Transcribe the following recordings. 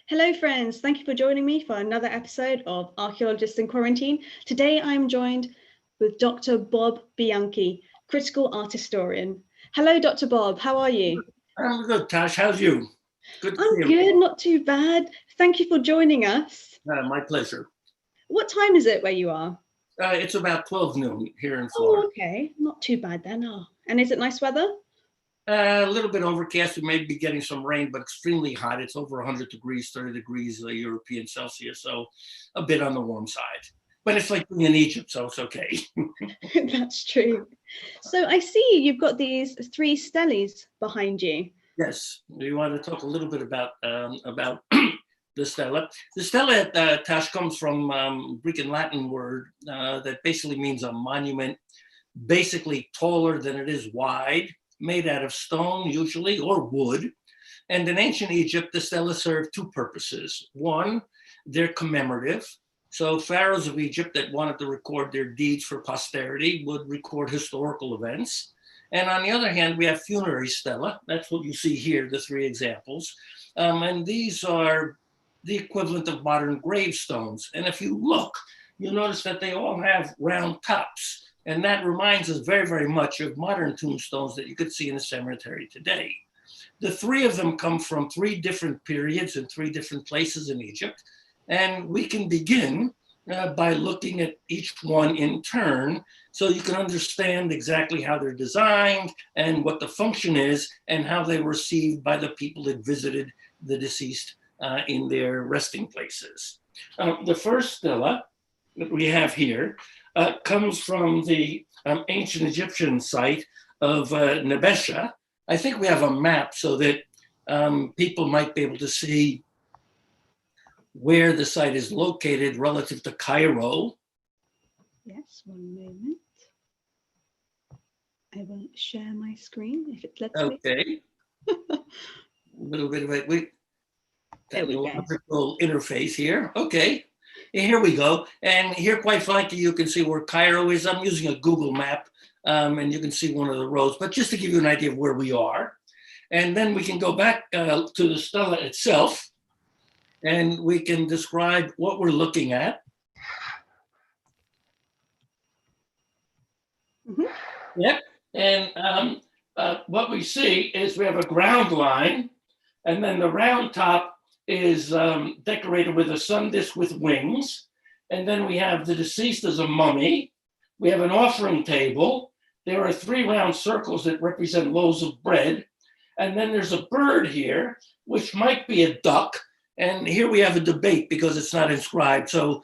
Hello friends, thank you for joining me for another episode of Archaeologists in Quarantine. Today I'm joined with Dr. Bob Bianchi, critical art historian. Hello Dr. Bob, how are you? I'm good, Tash. How's you? Good to see I'm you. good, not too bad. Thank you for joining us. My pleasure. What time is it where you are? It's about 12 noon here in Florida. Oh, okay, not too bad then. Oh. And is it nice weather? A little bit overcast. We may be getting some rain, but extremely hot. It's over 100 degrees, 30 degrees European Celsius, so a bit on the warm side. But it's like being in Egypt, so it's okay. That's true. So I see you've got these three steles behind you. Yes. We want to talk a little bit about the stele. The stele, Tash, comes from Greek and Latin word that basically means a monument, basically taller than it is wide, made out of stone usually or wood. And in ancient Egypt, the stela served two purposes. One, they're commemorative. So pharaohs of Egypt that wanted to record their deeds for posterity would record historical events. And on the other hand, we have funerary stela. That's what you see here, the three examples. And these are the equivalent of modern gravestones. And if you look, you'll notice that they all have round tops. And that reminds us very, very much of modern tombstones that you could see in a cemetery today. The three of them come from three different periods and three different places in Egypt. And we can begin by looking at each one in turn so you can understand exactly how they're designed and what the function is and how they were received by the people that visited the deceased in their resting places. The first stela that we have here comes from the ancient Egyptian site of Nebesha. I think we have a map so that people might be able to see where the site is located relative to Cairo. Yes, one moment. I will share my screen if it lets me. Okay. A little bit of it. Technological interface here. Okay. Here we go. And here, quite frankly, you can see where Cairo is. I'm using a Google map, and you can see one of the roads, but just to give you an idea of where we are. And then we can go back to the stela itself, and we can describe what we're looking at. Mm-hmm. Yep. And what we see is we have a ground line, and then the round top is decorated with a sun disk with wings. And then we have the deceased as a mummy. We have an offering table. There are three round circles that represent loaves of bread. And then there's a bird here, which might be a duck. And here we have a debate because it's not inscribed. So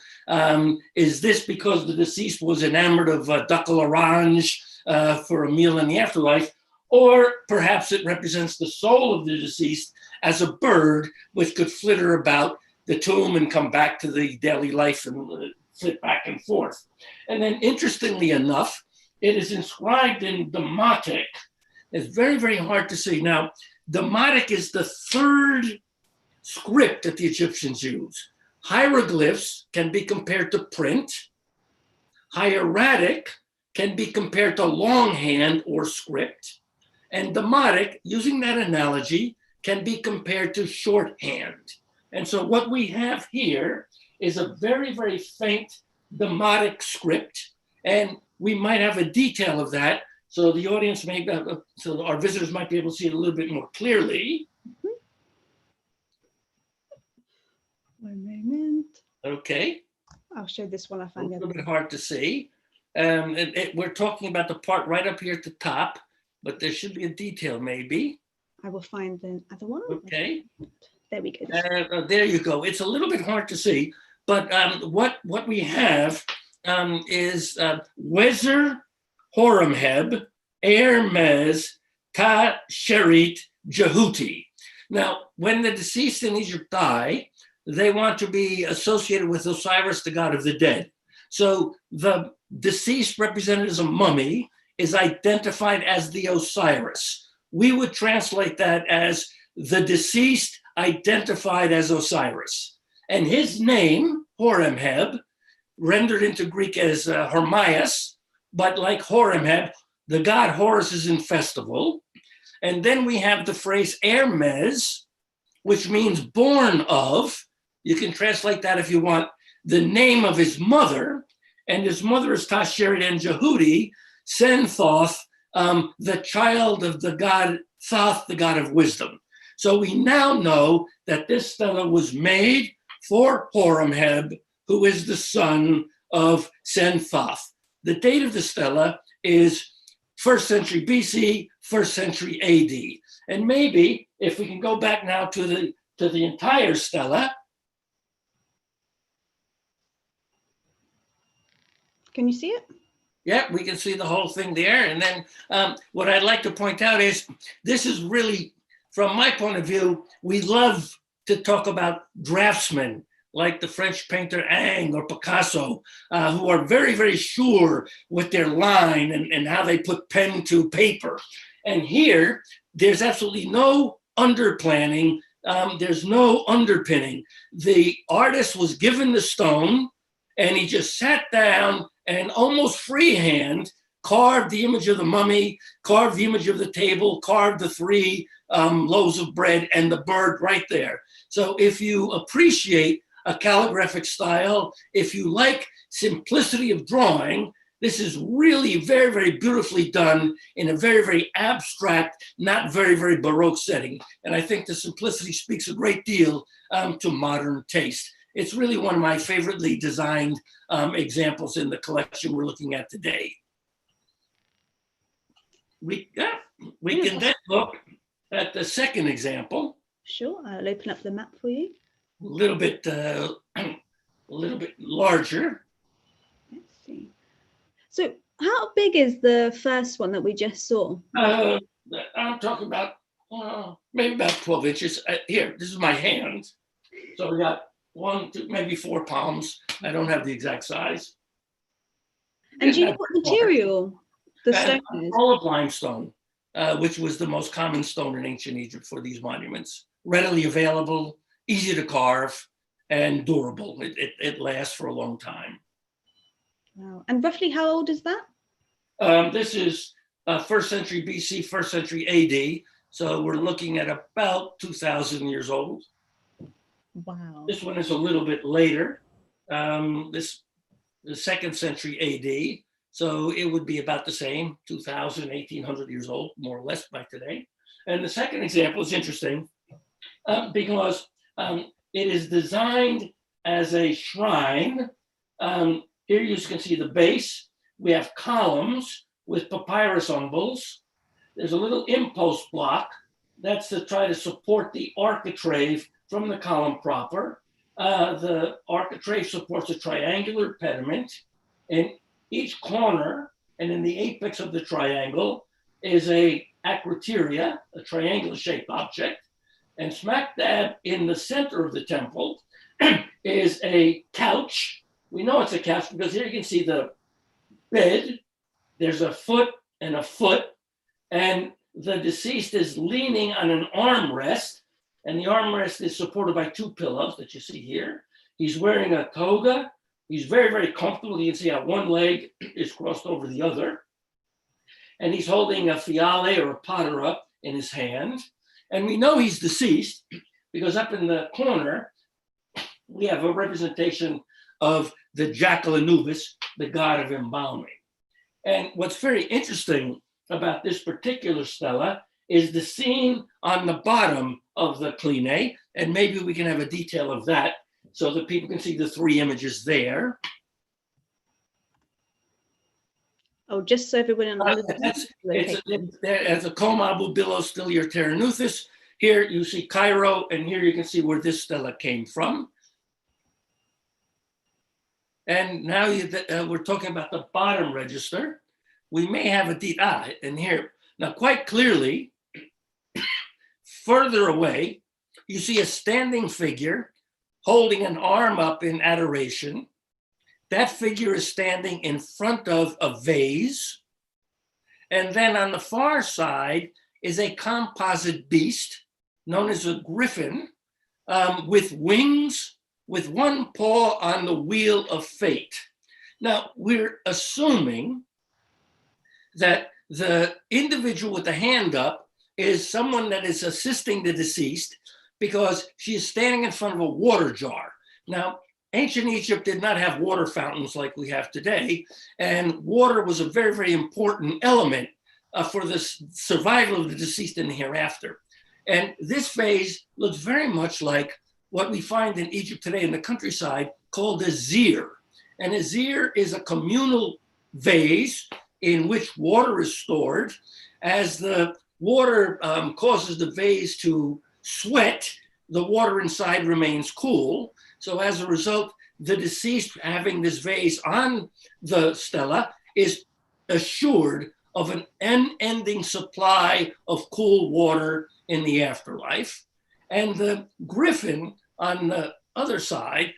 is this because the deceased was enamored of duck à l'orange for a meal in the afterlife? Or perhaps it represents the soul of the deceased as a bird, which could flitter about the tomb and come back to the daily life and flit back and forth. And then interestingly enough, it is inscribed in Demotic. It's very, very hard to see. Now, Demotic is the third script that the Egyptians use. Hieroglyphs can be compared to print. Hieratic can be compared to longhand or script. And Demotic, using that analogy, can be compared to shorthand. And so what we have here is a very, very faint Demotic script. And we might have a detail of that so the audience may, so our visitors might be able to see it a little bit more clearly. One moment. Okay. I'll show this one. I find a little bit hard to see. We're talking about the part right up here at the top, but there should be a detail maybe. I will find the other one. Okay. There we go. There you go. It's a little bit hard to see, but what we have is Wezer Horemheb Hermes Ta Sherit Jehuti. Now, when the deceased in Egypt die, they want to be associated with Osiris, the god of the dead. So the deceased represented as a mummy is identified as the Osiris. We would translate that as the deceased identified as Osiris. And his name, Horemheb, rendered into Greek as Hermias, but like Horemheb, the god Horus is in festival. And then we have the phrase Hermes, which means born of. You can translate that if you want, the name of his mother, and his mother is Tasheret and Jehudi, Sen Thoth, the child of the god Thoth, the god of wisdom. So we now know that this stela was made for Horemheb, who is the son of Sen Thoth. The date of the stela is 1st century BC, 1st century AD. And maybe if we can go back now to the entire stela. Can you see it? Yeah, we can see the whole thing there. And then what I'd like to point out is this is really, from my point of view, we love to talk about draftsmen like the French painter Ingres or Picasso, who are very, very sure with their line and how they put pen to paper. And here, there's absolutely no underplanning. There's no underpinning. The artist was given the stone and he just sat down and almost freehand carved the image of the mummy, carved the image of the table, carved the 3 loaves of bread and the bird right there. So if you appreciate a calligraphic style, if you like simplicity of drawing, this is really very, very beautifully done in a very, very abstract, not very, very Baroque setting. And I think the simplicity speaks a great deal to modern taste. It's really one of my favoritely designed examples in the collection we're looking at today. We can then look at the second example. Sure, I'll open up the map for you. A little bit larger. Let's see. So how big is the first one that we just saw? I'm talking about maybe about 12 inches. Here, this is my hand. So we got 1, 2, maybe 4 palms. I don't have the exact size. And do you know what material the stone is? All of limestone, which was the most common stone in ancient Egypt for these monuments. Readily available, easy to carve, and durable. It lasts for a long time. Wow. And roughly how old is that? This is 1st century BC, 1st century AD. So we're looking at about 2,000 years old. Wow. This one is a little bit later. This the 2nd century AD. So it would be about the same, 2,000, 1,800 years old, more or less by today. And the second example is interesting because it is designed as a shrine. Here you can see the base. We have columns with papyrus umbels. There's a little impost block. That's to try to support the architrave from the column proper. The architrave supports a triangular pediment. In each corner and in the apex of the triangle is a acroteria, a triangular shaped object. And smack dab in the center of the temple is a couch. We know it's a couch because here you can see the bed. There's a foot and a foot, and the deceased is leaning on an armrest, and the armrest is supported by 2 pillows that you see here. He's wearing a toga. He's very, very comfortable. You can see how one leg is crossed over the other. And he's holding a fiale or a patera in his hand. And we know he's deceased because up in the corner, we have a representation of the jackal Anubis, the god of embalming. And what's very interesting about this particular stela is the scene on the bottom of the cline, and maybe we can have a detail of that so that people can see the 3 images there. Oh, just so everyone understands. It's a Com Abu Bilo Stilia Terranuthis. Here you see Cairo, and here you can see where this stela came from. And now we're talking about the bottom register. We may have a and here. Now, quite clearly, further away, you see a standing figure holding an arm up in adoration. That figure is standing in front of a vase. And then on the far side is a composite beast known as a griffin with wings, with 1 paw on the wheel of fate. Now, we're assuming that the individual with the hand up is someone that is assisting the deceased, because she is standing in front of a water jar. Now, ancient Egypt did not have water fountains like we have today, and water was a very, very important element for the survival of the deceased in the hereafter. And this vase looks very much like what we find in Egypt today in the countryside called a zir. And a zir is a communal vase in which water is stored. As the water causes the vase to sweat, the water inside remains cool. So as a result, the deceased having this vase on the stela is assured of an unending supply of cool water in the afterlife. And the griffin on the other side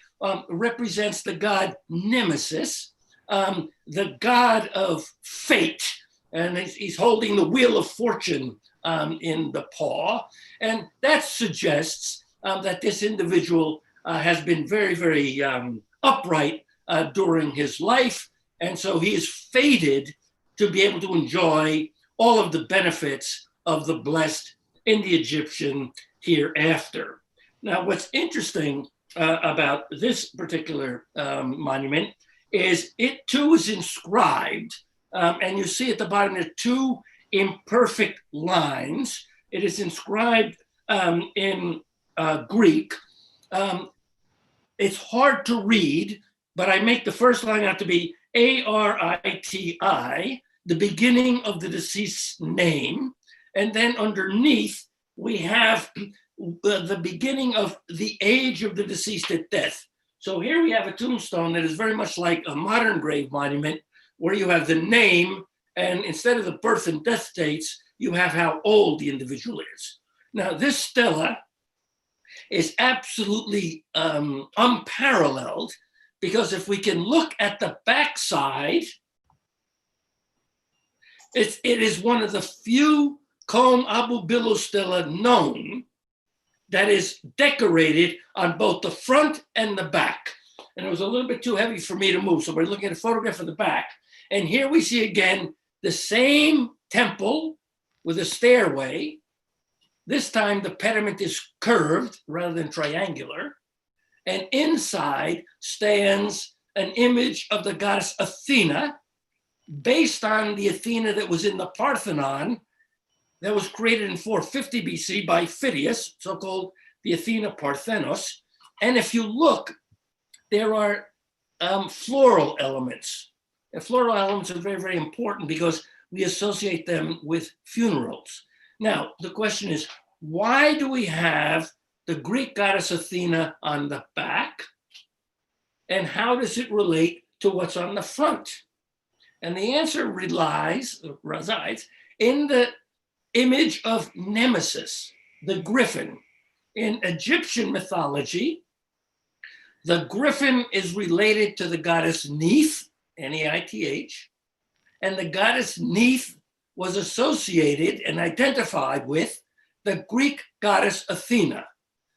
represents the god Nemesis, the god of fate. And he's holding the wheel of fortune in the paw. And that suggests that this individual has been very, very upright during his life. And so he is fated to be able to enjoy all of the benefits of the blessed in the Egyptian hereafter. Now, what's interesting about this particular monument is it too is inscribed, and you see at the bottom there are two imperfect lines. It is inscribed in Greek. It's hard to read, but I make the first line out to be ARITI, the beginning of the deceased's name. And then underneath, we have the beginning of the age of the deceased at death. So here we have a tombstone that is very much like a modern grave monument, where you have the name, and instead of the birth and death dates, you have how old the individual is. Now, this stela is absolutely unparalleled, because if we can look at the backside, it is one of the few Kom Abu Billu stela known that is decorated on both the front and the back. And it was a little bit too heavy for me to move, so we're looking at a photograph of the back. And here we see again the same temple with a stairway. This time the pediment is curved rather than triangular. And inside stands an image of the goddess Athena, based on the Athena that was in the Parthenon, that was created in 450 BC by Phidias, so-called the Athena Parthenos. And if you look, there are floral elements. And floral elements are very, very important because we associate them with funerals. Now, the question is, why do we have the Greek goddess Athena on the back? And how does it relate to what's on the front? And the answer resides in the image of Nemesis, the griffin. In Egyptian mythology, the griffin is related to the goddess Neith, Neith, and the goddess Neith was associated and identified with the Greek goddess Athena.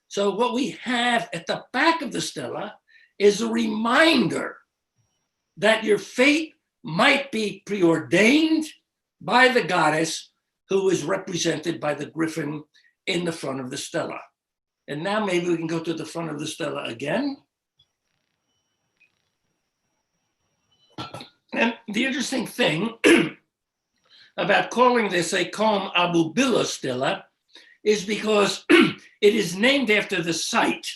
So what we have at the back of the stela is a reminder that your fate might be preordained by the goddess, who is represented by the griffin in the front of the stela. And now maybe we can go to the front of the stela again. And the interesting thing about calling this a Kom Abu Billu stela is because it is named after the site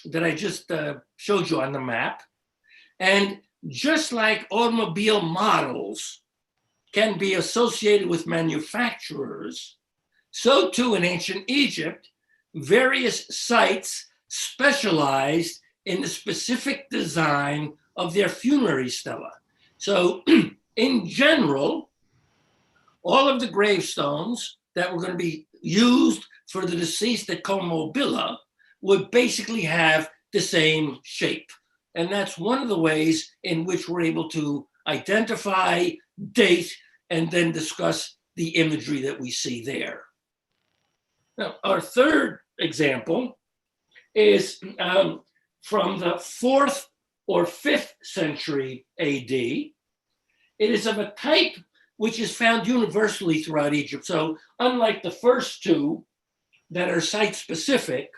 that I just showed you on the map. And just like automobile models can be associated with manufacturers, so too in ancient Egypt, various sites specialized in the specific design of their funerary stela. So in general, all of the gravestones that were going to be used for the deceased at Kom Abu Billu would basically have the same shape. And that's one of the ways in which we're able to identify, date, and then discuss the imagery that we see there. Now, our third example is from the 4th or 5th century AD. It is of a type which is found universally throughout Egypt. So unlike the first two that are site-specific,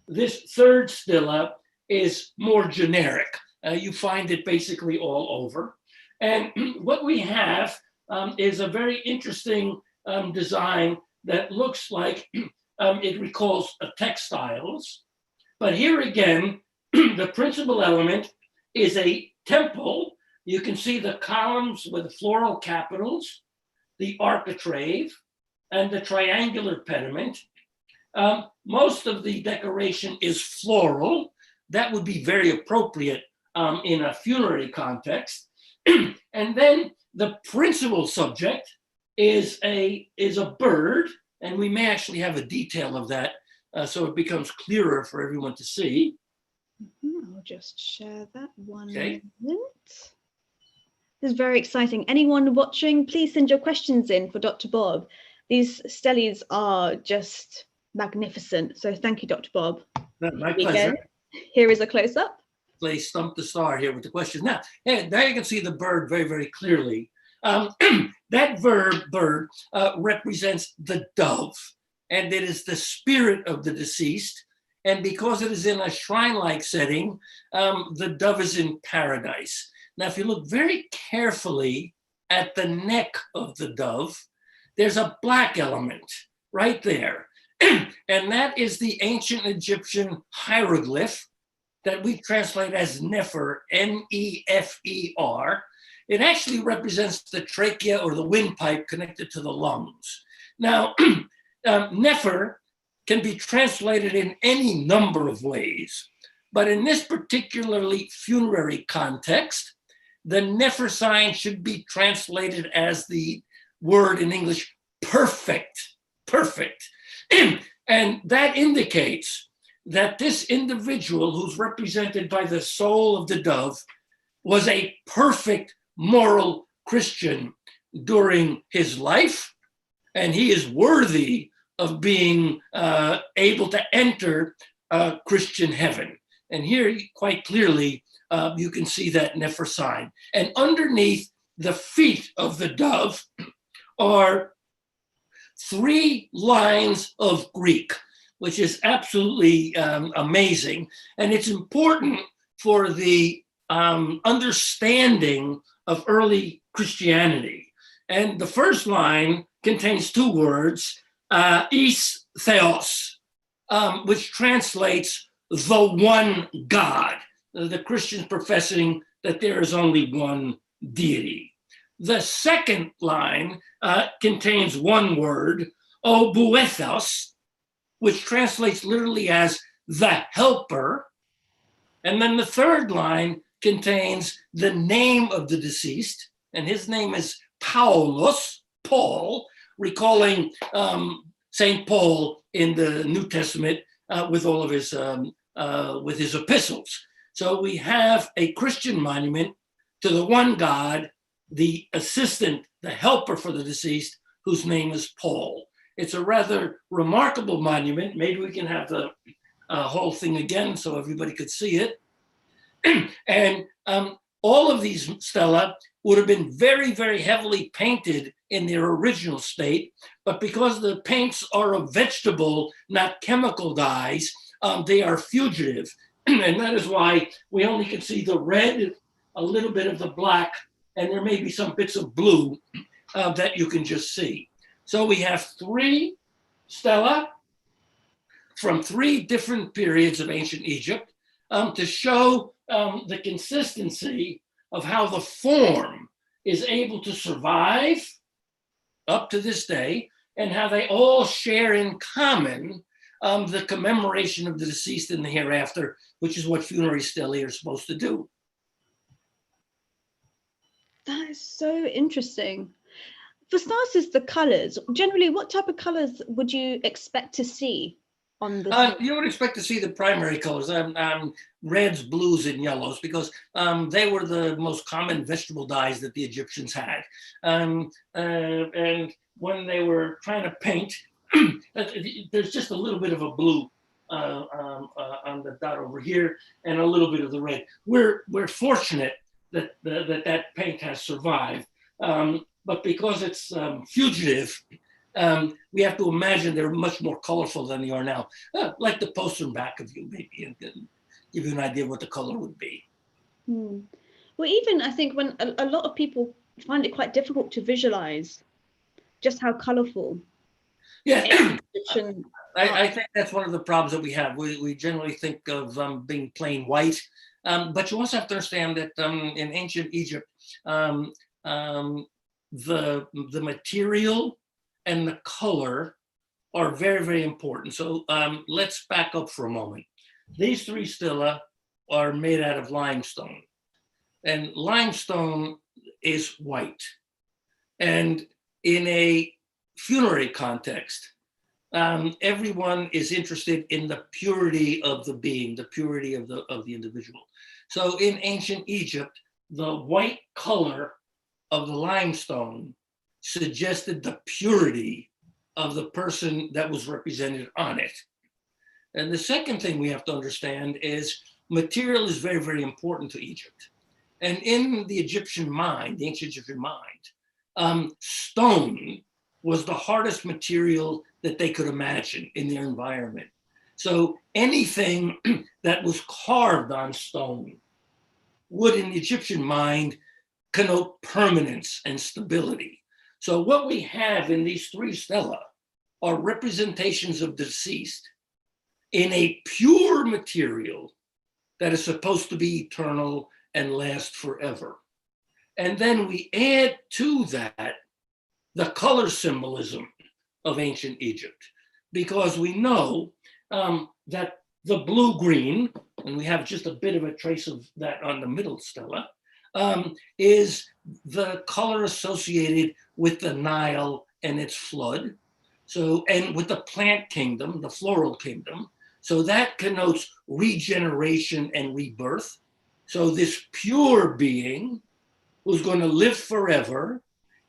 This third stela is more generic. You find it basically all over. And what we have is a very interesting design that looks like it recalls textiles. But here again, the principal element is a temple. You can see the columns with floral capitals, the architrave, and the triangular pediment. Most of the decoration is floral. That would be very appropriate in a funerary context. And then the principal subject is a bird, and we may actually have a detail of that so it becomes clearer for everyone to see. I'll just share that one Okay. minute. This is very exciting. Anyone watching, please send your questions in for Dr. Bob. These steles are just magnificent. So thank you, Dr. Bob. My pleasure. Here is a close-up. Play Stump the Star here with the question. Now, there you can see the bird very, very clearly. That bird represents the dove, and it is the spirit of the deceased. And because it is in a shrine-like setting, the dove is in paradise. Now, if you look very carefully at the neck of the dove, there's a black element right there. And that is the ancient Egyptian hieroglyph that we translate as Nefer, N-E-F-E-R. It actually represents the trachea or the windpipe connected to the lungs. Now, Nefer can be translated in any number of ways, but in this particularly funerary context, the Nefer sign should be translated as the word in English, perfect, perfect. And that indicates that this individual, who's represented by the soul of the dove, was a perfect moral Christian during his life, and he is worthy of being able to enter Christian heaven. And here, quite clearly, you can see that Nefer sign. And underneath the feet of the dove are 3 lines of Greek, which is absolutely amazing. And it's important for the understanding of early Christianity. And the first line contains 2 words, is theos, which translates the one God, the Christians professing that there is only one deity. The second line contains 1 word, obuethos, which translates literally as the helper. And then the third line contains the name of the deceased, and his name is Paulos, Paul, recalling St. Paul in the New Testament with all of his with his epistles. So we have a Christian monument to the one God, the assistant, the helper for the deceased, whose name is Paul. It's a rather remarkable monument. Maybe we can have the whole thing again so everybody could see it. And all of these stela would have been very, very heavily painted in their original state, but because the paints are of vegetable, not chemical dyes, they are fugitive. And that is why we only can see the red, a little bit of the black, and there may be some bits of blue that you can just see. So we have 3 stela from 3 different periods of ancient Egypt to show the consistency of how the form is able to survive up to this day, and how they all share in common the commemoration of the deceased in the hereafter, which is what funerary stelae are supposed to do. That is so interesting. For starters, the colors. Generally, what type of colors would you expect to see on the You would expect to see the primary colors, reds, blues, and yellows, because they were the most common vegetable dyes that the Egyptians had. And when they were trying to paint, there's just a little bit of a blue on the dot over here, and a little bit of the red. We're fortunate that that paint has survived, but because it's fugitive, we have to imagine they're much more colorful than they are now. Like the poster in back of you, maybe, and give you an idea of what the color would be. Well, even I think when a lot of people find it quite difficult to visualize just how colorful. Yeah, I think that's one of the problems that we have. We generally think of being plain white, but you also have to understand that in ancient Egypt, the material and the color are very, very important. So let's back up for a moment. These three stelae are made out of limestone, and limestone is white. And in a funerary context, everyone is interested in the purity of the being, the purity of the individual. So in ancient Egypt, the white color of the limestone suggested the purity of the person that was represented on it. And the second thing we have to understand is material is very, very important to Egypt. And in the Egyptian mind, the ancient Egyptian mind, stone was the hardest material that they could imagine in their environment. So anything that was carved on stone would, in the Egyptian mind, connote permanence and stability. So what we have in these three stelae are representations of the deceased in a pure material that is supposed to be eternal and last forever. And then we add to that the color symbolism of ancient Egypt, because we know that the blue-green, and we have just a bit of a trace of that on the middle stela, is the color associated with the Nile and its flood. So, and with the plant kingdom, the floral kingdom. So that connotes regeneration and rebirth. So this pure being who's going to live forever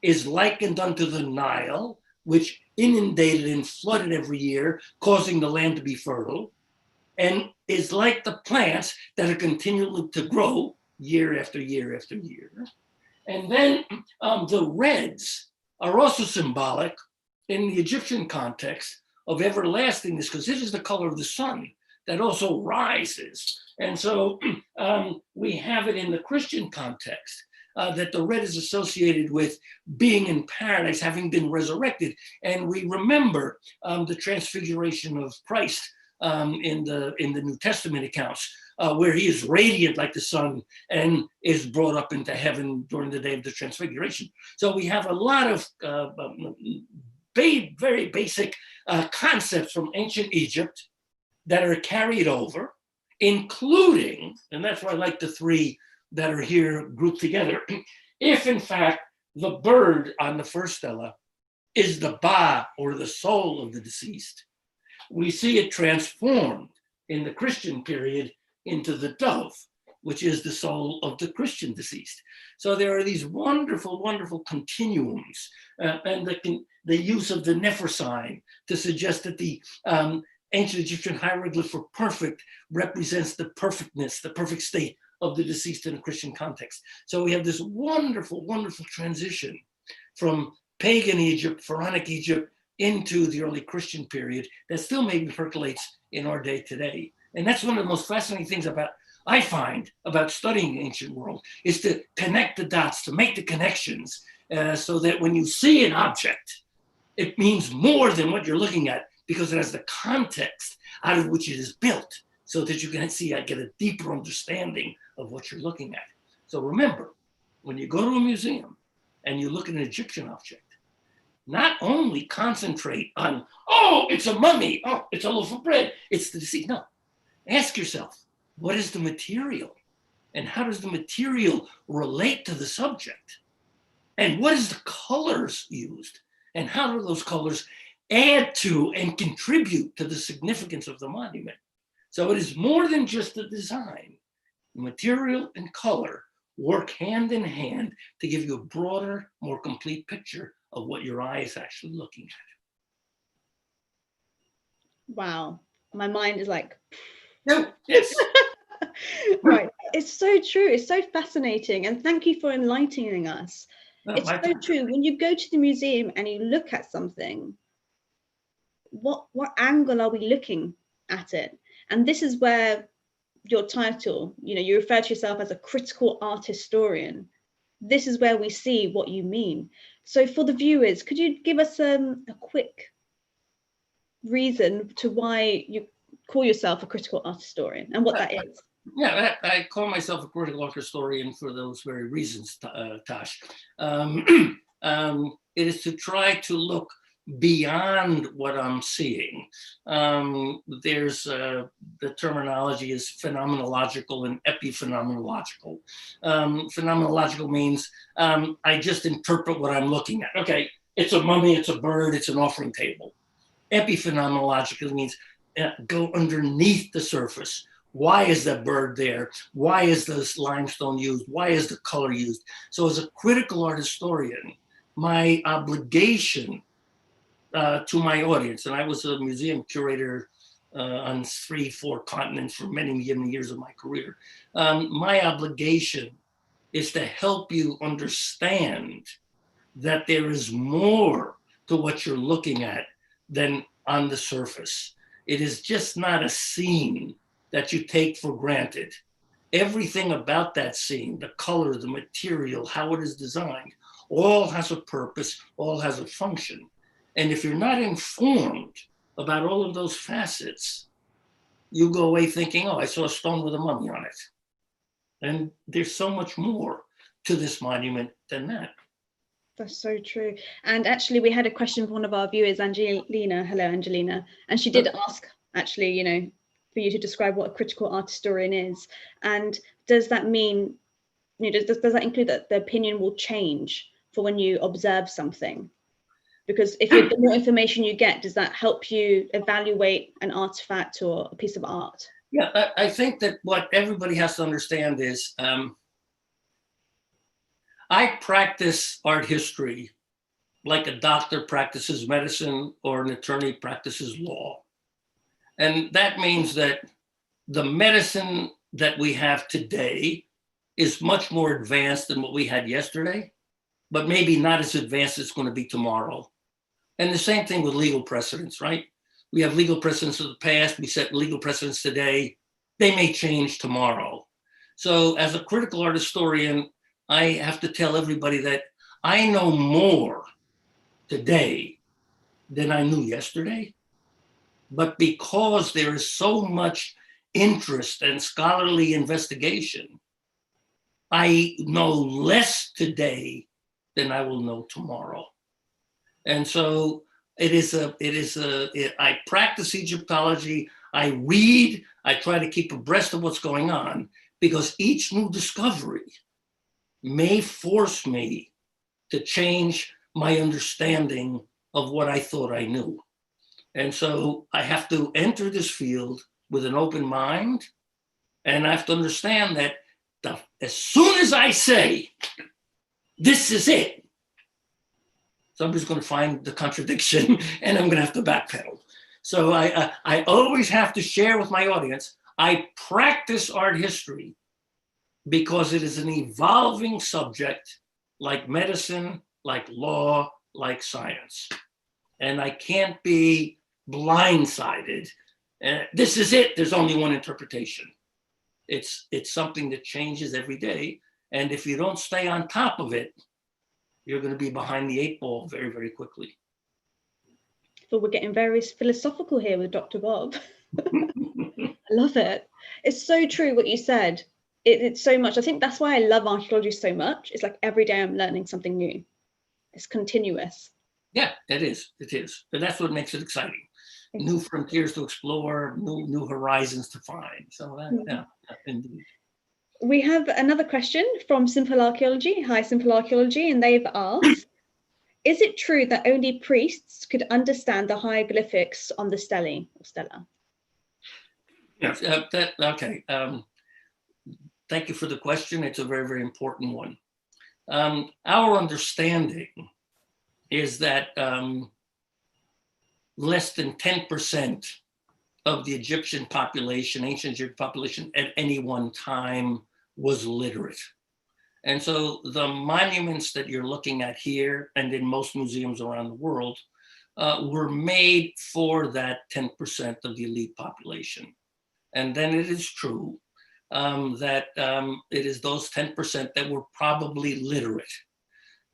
is likened unto the Nile, which inundated and flooded every year, causing the land to be fertile, and is like the plants that are continuing to grow year after year after year. And then the reds are also symbolic in the Egyptian context of everlastingness, because this is the color of the sun that also rises. And so we have it in the Christian context, that the red is associated with being in paradise, having been resurrected. And we remember the transfiguration of Christ in the New Testament accounts, where he is radiant like the sun and is brought up into heaven during the day of the transfiguration. So we have a lot of very basic concepts from ancient Egypt that are carried over, including, and that's why I like the three that are here grouped together, if in fact the bird on the first stela is the Ba, or the soul of the deceased, we see it transformed in the Christian period into the dove, which is the soul of the Christian deceased. So there are these wonderful, wonderful continuums, and the use of the Nefer sign to suggest that the ancient Egyptian hieroglyph for perfect represents the perfectness, the perfect state of the deceased in a Christian context. So we have this wonderful, wonderful transition from pagan Egypt, pharaonic Egypt, into the early Christian period that still maybe percolates in our day today. And that's one of the most fascinating things I find about studying the ancient world, is to connect the dots, to make the connections, so that when you see an object, it means more than what you're looking at, because it has the context out of which it is built, so that you can get a deeper understanding of what you're looking at. So remember, when you go to a museum and you look at an Egyptian object, not only concentrate on, oh, it's a mummy, oh, it's a loaf of bread, it's the deceased. No, ask yourself, what is the material? And how does the material relate to the subject? And what is the colors used? And how do those colors add to and contribute to the significance of the monument? So it is more than just the design. Material and color work hand in hand to give you a broader, more complete picture of what your eye is actually looking at. Wow, my mind is like, no, yes. Right, it's so true, it's so fascinating, and thank you for enlightening us. No, It's so true. When you go to the museum and you look at something, what angle are we looking at it? And this is where your title, you refer to yourself as a critical art historian. This is where we see what you mean. So for the viewers, could you give us a quick reason to why you call yourself a critical art historian and what that is? Yeah, I call myself a critical art historian for those very reasons, Tash. It is to try to look beyond what I'm seeing. There's the terminology is phenomenological and epiphenomenological. Phenomenological means I just interpret what I'm looking at. Okay, it's a mummy, it's a bird, it's an offering table. Epiphenomenological means go underneath the surface. Why is that bird there? Why is this limestone used? Why is the color used? So as a critical art historian, my obligation to my audience, and I was a museum curator on 3-4 continents for many, many years of my career. My obligation is to help you understand that there is more to what you're looking at than on the surface. It is just not a scene that you take for granted. Everything about that scene, the color, the material, how it is designed, all has a purpose, all has a function. And if you're not informed about all of those facets, you go away thinking, oh, I saw a stone with a mummy on it. And there's so much more to this monument than that. That's so true. And actually, we had a question from one of our viewers, Angelina. Hello, Angelina. And she did ask, actually, for you to describe what a critical art historian is. And does that mean, does that include that the opinion will change for when you observe something? Because if the more information you get, does that help you evaluate an artifact or a piece of art? Yeah, I think that what everybody has to understand is I practice art history like a doctor practices medicine or an attorney practices law. And that means that the medicine that we have today is much more advanced than what we had yesterday, but maybe not as advanced as it's going to be tomorrow. And the same thing with legal precedents, right? We have legal precedents of the past, we set legal precedents today, they may change tomorrow. So as a critical art historian, I have to tell everybody that I know more today than I knew yesterday. But because there is so much interest and scholarly investigation, I know less today than I will know tomorrow. And so I practice Egyptology, I read, I try to keep abreast of what's going on, because each new discovery may force me to change my understanding of what I thought I knew. And so I have to enter this field with an open mind, and I have to understand that as soon as I say, this is it, somebody's going to find the contradiction and I'm going to have to backpedal. So I always have to share with my audience, I practice art history because it is an evolving subject like medicine, like law, like science. And I can't be blindsided. This is it, there's only one interpretation. It's something that changes every day. And if you don't stay on top of it, you're going to be behind the 8 ball very, very quickly. So we're getting very philosophical here with Dr. Bob. I love it. It's so true what you said. It's so much. I think that's why I love archaeology so much. It's like every day I'm learning something new. It's continuous. Yeah, it is. It is. But that's what makes it exciting. New frontiers to explore, new horizons to find. So yeah, indeed. We have another question from Simple Archaeology. Hi, Simple Archaeology. And they've asked, is it true that only priests could understand the hieroglyphics on the stele or stela? Yes, okay. Thank you for the question. It's a very, very important one. Our understanding is that less than 10% of the Egyptian population, ancient Egyptian population at any one time was literate. And so the monuments that you're looking at here and in most museums around the world were made for that 10% of the elite population. And then it is true that it is those 10% that were probably literate.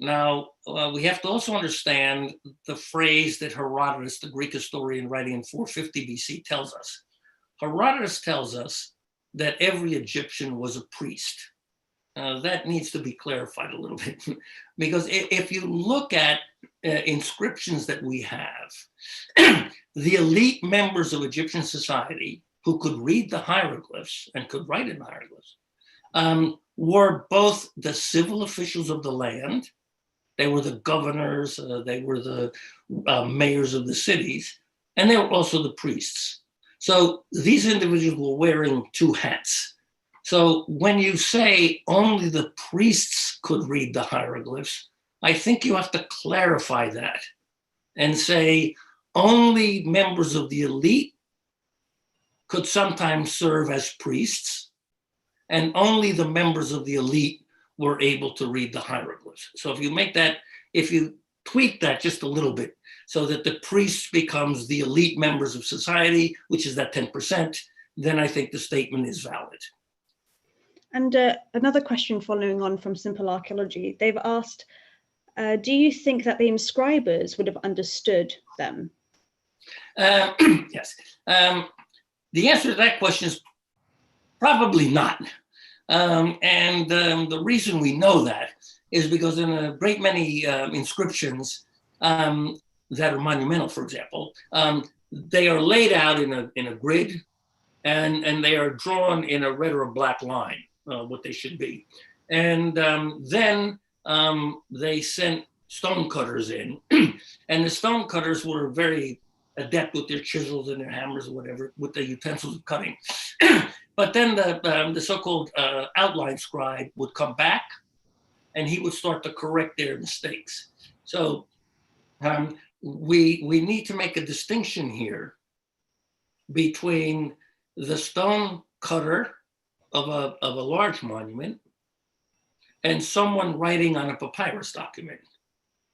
Now, we have to also understand the phrase that Herodotus, the Greek historian writing in 450 BC, tells us. Herodotus tells us that every Egyptian was a priest. That needs to be clarified a little bit, because if you look at inscriptions that we have, the elite members of Egyptian society who could read the hieroglyphs and could write in hieroglyphs were both the civil officials of the land. They were the governors, they were the mayors of the cities, and they were also the priests. So these individuals were wearing two hats. So when you say only the priests could read the hieroglyphs, I think you have to clarify that and say only members of the elite could sometimes serve as priests, and only the members of the elite were able to read the hieroglyphs. So if you tweak that just a little bit, so that the priest becomes the elite members of society, which is that 10%, then I think the statement is valid. And another question following on from Simple Archaeology, they've asked, do you think that the inscribers would have understood them? Yes. The answer to that question is probably not. The reason we know that is because in a great many inscriptions that are monumental, for example, they are laid out in a grid, and they are drawn in a red or a black line, what they should be. And then they sent stonecutters in, and the stonecutters were very adept with their chisels and their hammers or whatever, with the utensils of cutting. But then the so-called outline scribe would come back, and he would start to correct their mistakes. So we need to make a distinction here between the stone cutter of a large monument and someone writing on a papyrus document.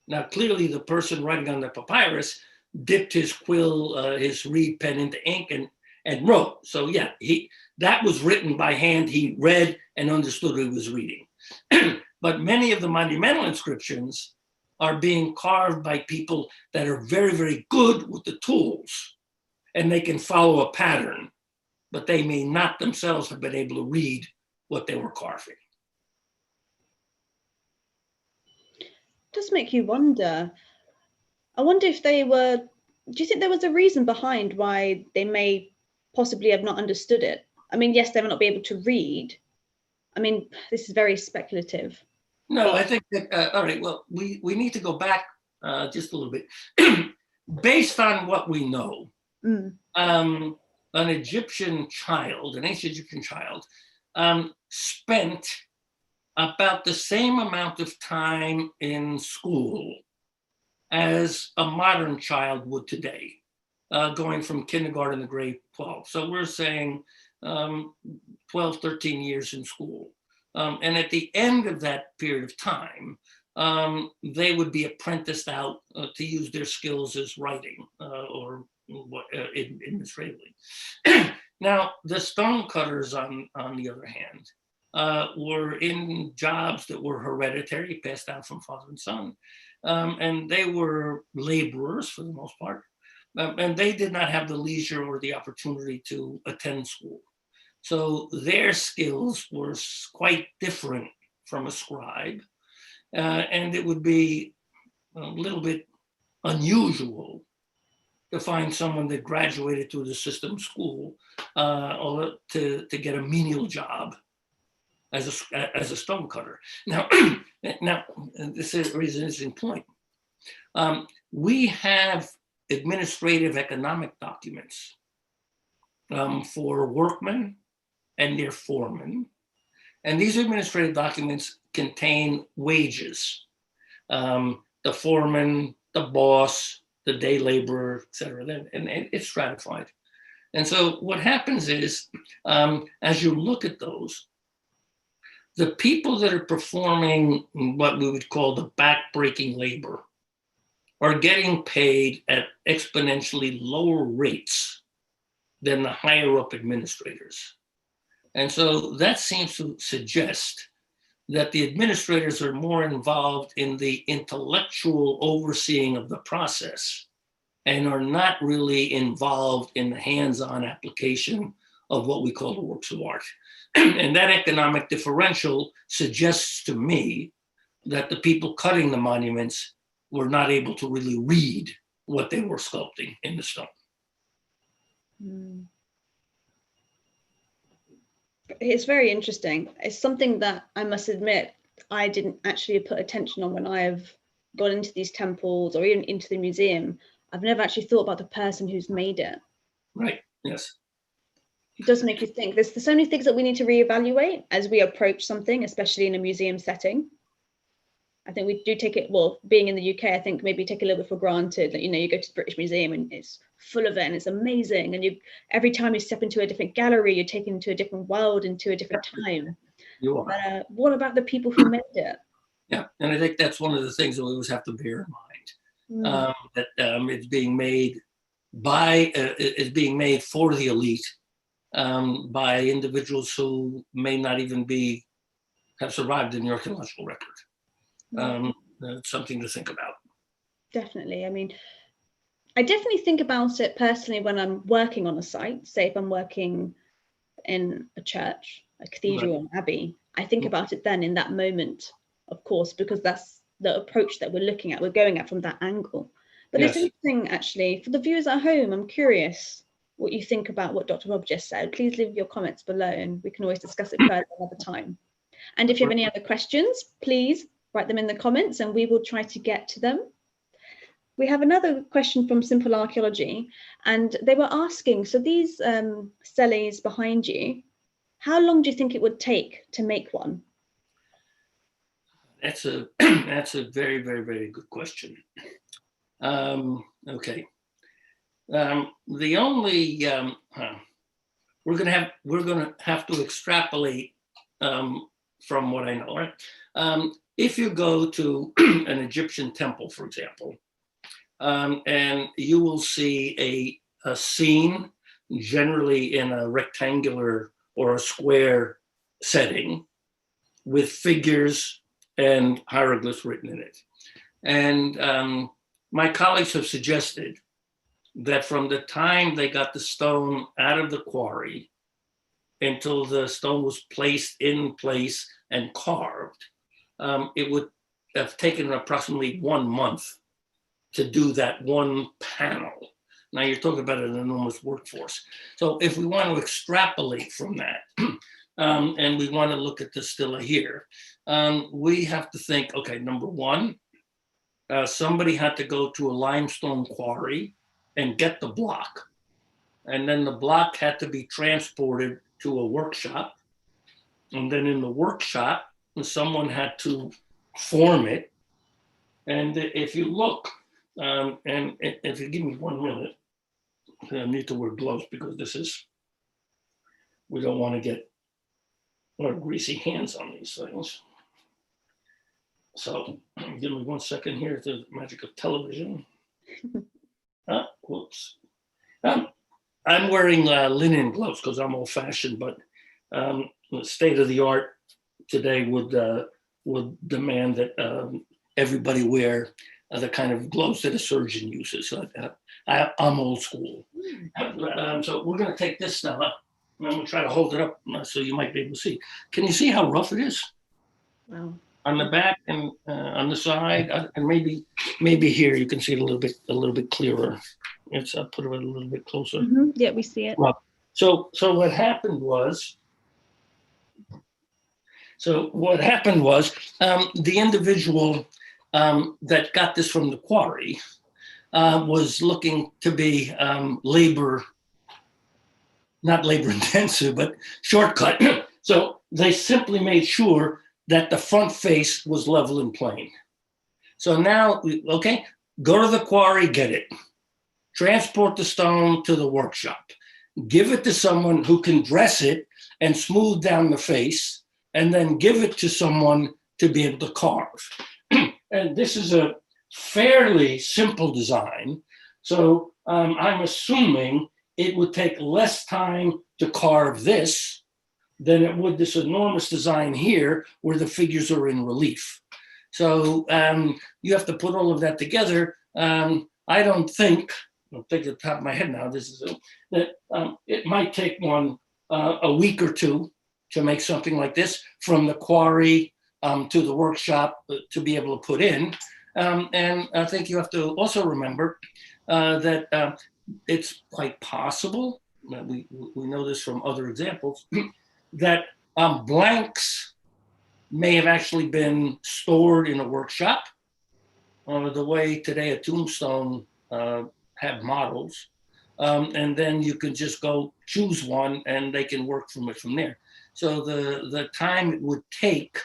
Now, clearly the person writing on the papyrus dipped his quill, his reed pen into ink and wrote. So yeah, that was written by hand. He read and understood what he was reading. But many of the monumental inscriptions are being carved by people that are very, very good with the tools, and they can follow a pattern, but they may not themselves have been able to read what they were carving. It does make you wonder. I wonder if they were, do you think there was a reason behind why they may possibly have not understood it? I mean, yes, they may not be able to read. I mean, this is very speculative. No, I think that, all right, well, we need to go back just a little bit. Based on what we know, an Egyptian child, an ancient Egyptian child, spent about the same amount of time in school as a modern child would today, going from kindergarten to grade 12. So we're saying 12, 13 years in school. And at the end of that period of time, they would be apprenticed out to use their skills as writing or administratively. Now, the stonecutters, on the other hand, were in jobs that were hereditary, passed down from father and son. And they were laborers for the most part. And they did not have the leisure or the opportunity to attend school. So their skills were quite different from a scribe. And it would be a little bit unusual to find someone that graduated through the system school or to get a menial job as a stonecutter. Now, this is an interesting point. We have administrative economic documents for workmen and their foremen. And these administrative documents contain wages. The foreman, the boss, the day laborer, et cetera, and it's stratified. And so what happens is, as you look at those, the people that are performing what we would call the back-breaking labor are getting paid at exponentially lower rates than the higher up administrators. And so that seems to suggest that the administrators are more involved in the intellectual overseeing of the process and are not really involved in the hands-on application of what we call the works of art. And that economic differential suggests to me that the people cutting the monuments were not able to really read what they were sculpting in the stone. It's very interesting. It's something that I must admit I didn't actually put attention on when I've gone into these temples or even into the museum. I've never actually thought about the person who's made it. Right, yes. It does make you think. There's so many things that we need to reevaluate as we approach something, especially in a museum setting. I think we do take it, well, being in the UK, I think maybe take a little bit for granted that, you know, you go to the British Museum and it's full of it and it's amazing. And you, every time you step into a different gallery, you're taken into a different world, into a different time. You are. But what about the people who made it? Yeah, and I think that's one of the things that we always have to bear in mind, that it's being made by, it's being made for the elite by individuals who may not even have survived in the archaeological record. It's something to think about. Definitely. I mean, I definitely think about it personally when I'm working on a site. Say if I'm working in a church, a cathedral, or an abbey, I think about it then in that moment, of course, because that's the approach that we're looking at. We're going at from that angle. But it's interesting, actually, for the viewers at home, I'm curious what you think about what Dr. Bob just said. Please leave your comments below and we can always discuss it further another time. And if you have any other questions, please write them in the comments and we will try to get to them. We have another question from Simple Archaeology, and they were asking, so these steles behind you, how long do you think it would take to make one? That's a very, very, very good question. Okay. The only we're gonna have to extrapolate from what I know, right? If you go to an Egyptian temple, for example, and you will see a scene, generally in a rectangular or a square setting, with figures and hieroglyphs written in it. And my colleagues have suggested that from the time they got the stone out of the quarry until the stone was placed in place and carved, it would have taken approximately 1 month to do that one panel. Now you're talking about an enormous workforce. So if we want to extrapolate from that, and we want to look at the stele here, we have to think, okay, number one, somebody had to go to a limestone quarry and get the block. And then the block had to be transported to a workshop. And then in the workshop, someone had to form it. And if you look, and if you give me 1 minute, I need to wear gloves because we don't want to get our greasy hands on these things. So give me 1 second here, the magic of television. Whoops. I'm wearing linen gloves because I'm old fashioned, but the state of the art today would demand that everybody wear the kind of gloves that a surgeon uses. So I'm old school. So we're going to take this now up. I'm going to try to hold it up so you might be able to see. Can you see how rough it is? Wow. On the back and on the side, and maybe here you can see it a little bit clearer. I'll put it a little bit closer. Mm-hmm. Yeah, we see it. So what happened was, the individual that got this from the quarry was looking to be not labor intensive, but shortcut. So they simply made sure that the front face was level and plain. So now, okay, go to the quarry, get it. Transport the stone to the workshop. Give it to someone who can dress it and smooth down the face and then give it to someone to be able to carve. And this is a fairly simple design. So I'm assuming it would take less time to carve this than it would this enormous design here where the figures are in relief. So you have to put all of that together. I don't think at the top of my head now, that it might take one a week or two to make something like this from the quarry to the workshop to be able to put in. And I think you have to also remember that it's quite possible, we know this from other examples, that blanks may have actually been stored in a workshop, the way today a tombstone have models. And then you can just go choose one and they can work from it from there. So the time it would take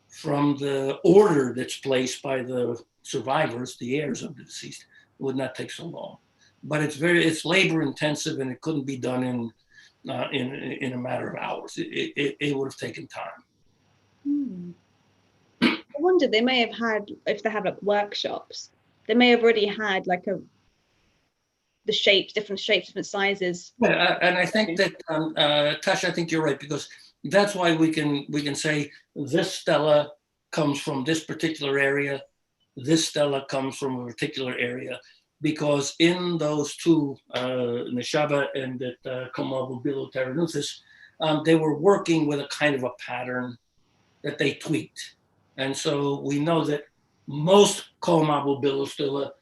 from the order that's placed by the survivors, the heirs of the deceased, would not take so long. But it's labor intensive and it couldn't be done in a matter of hours. It would have taken time. I wonder, they may have had, if they have like workshops, they may have already had like the shapes, different sizes. Yeah, and I think that Tasha, I think you're right, because that's why we can say this stela comes from this particular area, this stela comes from a particular area, because in those two, Neshaba and at Comabubilo Terranuthis, they were working with a kind of a pattern that they tweaked. And so we know that most Comabubilo stela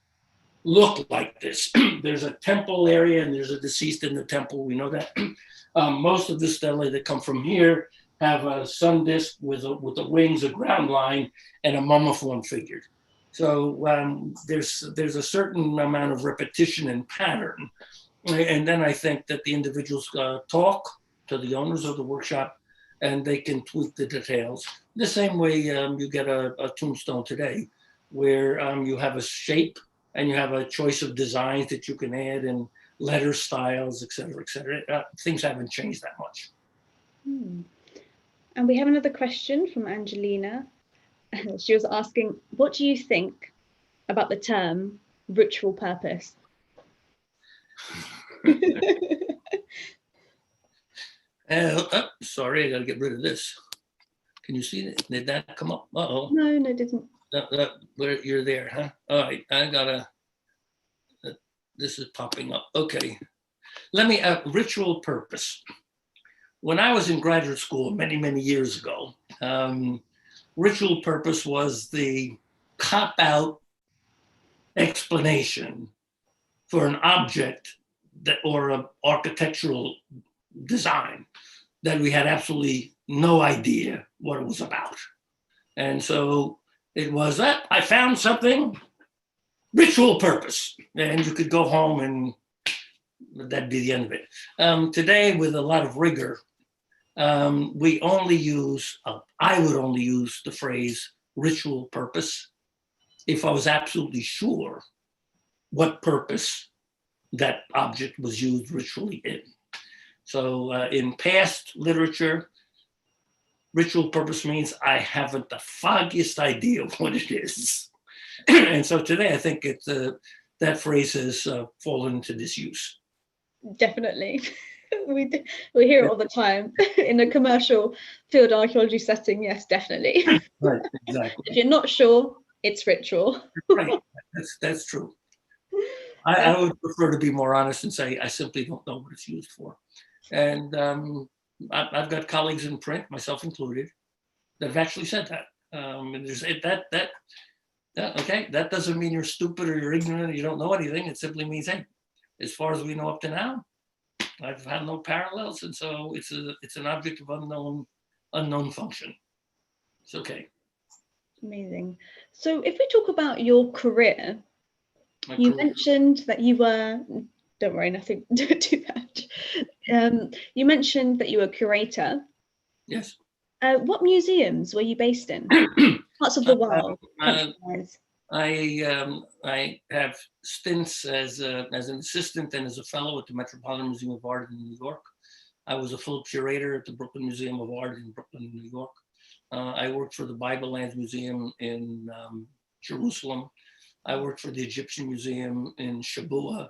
look like this. There's a temple area and there's a deceased in the temple, we know that. Most of the stelae that come from here have a sun disk with the wings, a ground line, and a mummiform figure. So there's a certain amount of repetition and pattern. And then I think that the individuals talk to the owners of the workshop and they can tweak the details. The same way you get a tombstone today, where you have a shape and you have a choice of designs that you can add and letter styles, et cetera, et cetera. Things haven't changed that much. And we have another question from Angelina. She was asking, what do you think about the term ritual purpose? Sorry, I gotta get rid of this. Can you see it? Did that come up? Uh-oh. No, it didn't. Where you're there, huh? All right, I gotta, this is popping up. Okay, let me, ritual purpose. When I was in graduate school many, many years ago, ritual purpose was the cop-out explanation for an object that, or an architectural design that we had absolutely no idea what it was about. And so it was that I found something, ritual purpose, and you could go home and that'd be the end of it. Today, with a lot of rigor, we only use, I would only use the phrase ritual purpose if I was absolutely sure what purpose that object was used ritually in. So in past literature, ritual purpose means I haven't the foggiest idea of what it is. And so today, I think that phrase has fallen into disuse. Definitely. We hear it all the time in a commercial field archaeology setting. Yes, definitely. Right, exactly. If you're not sure, it's ritual. Right, that's true. I would prefer to be more honest and say I simply don't know what it's used for. And I've got colleagues in print, myself included, that have actually said that. And there's okay, that doesn't mean you're stupid or you're ignorant or you don't know anything. It simply means, hey, as far as we know up to now, I've had no parallels, and so it's an object of unknown function. It's okay. Amazing. So if we talk about your career, you mentioned that you were, don't worry, nothing too bad. You mentioned that you were a curator. Yes. What museums were you based in? Parts of the world. I have stints as an assistant and as a fellow at the Metropolitan Museum of Art in New York. I was a full curator at the Brooklyn Museum of Art in Brooklyn, New York. I worked for the Bible Lands Museum in Jerusalem. I worked for the Egyptian Museum in Shibuya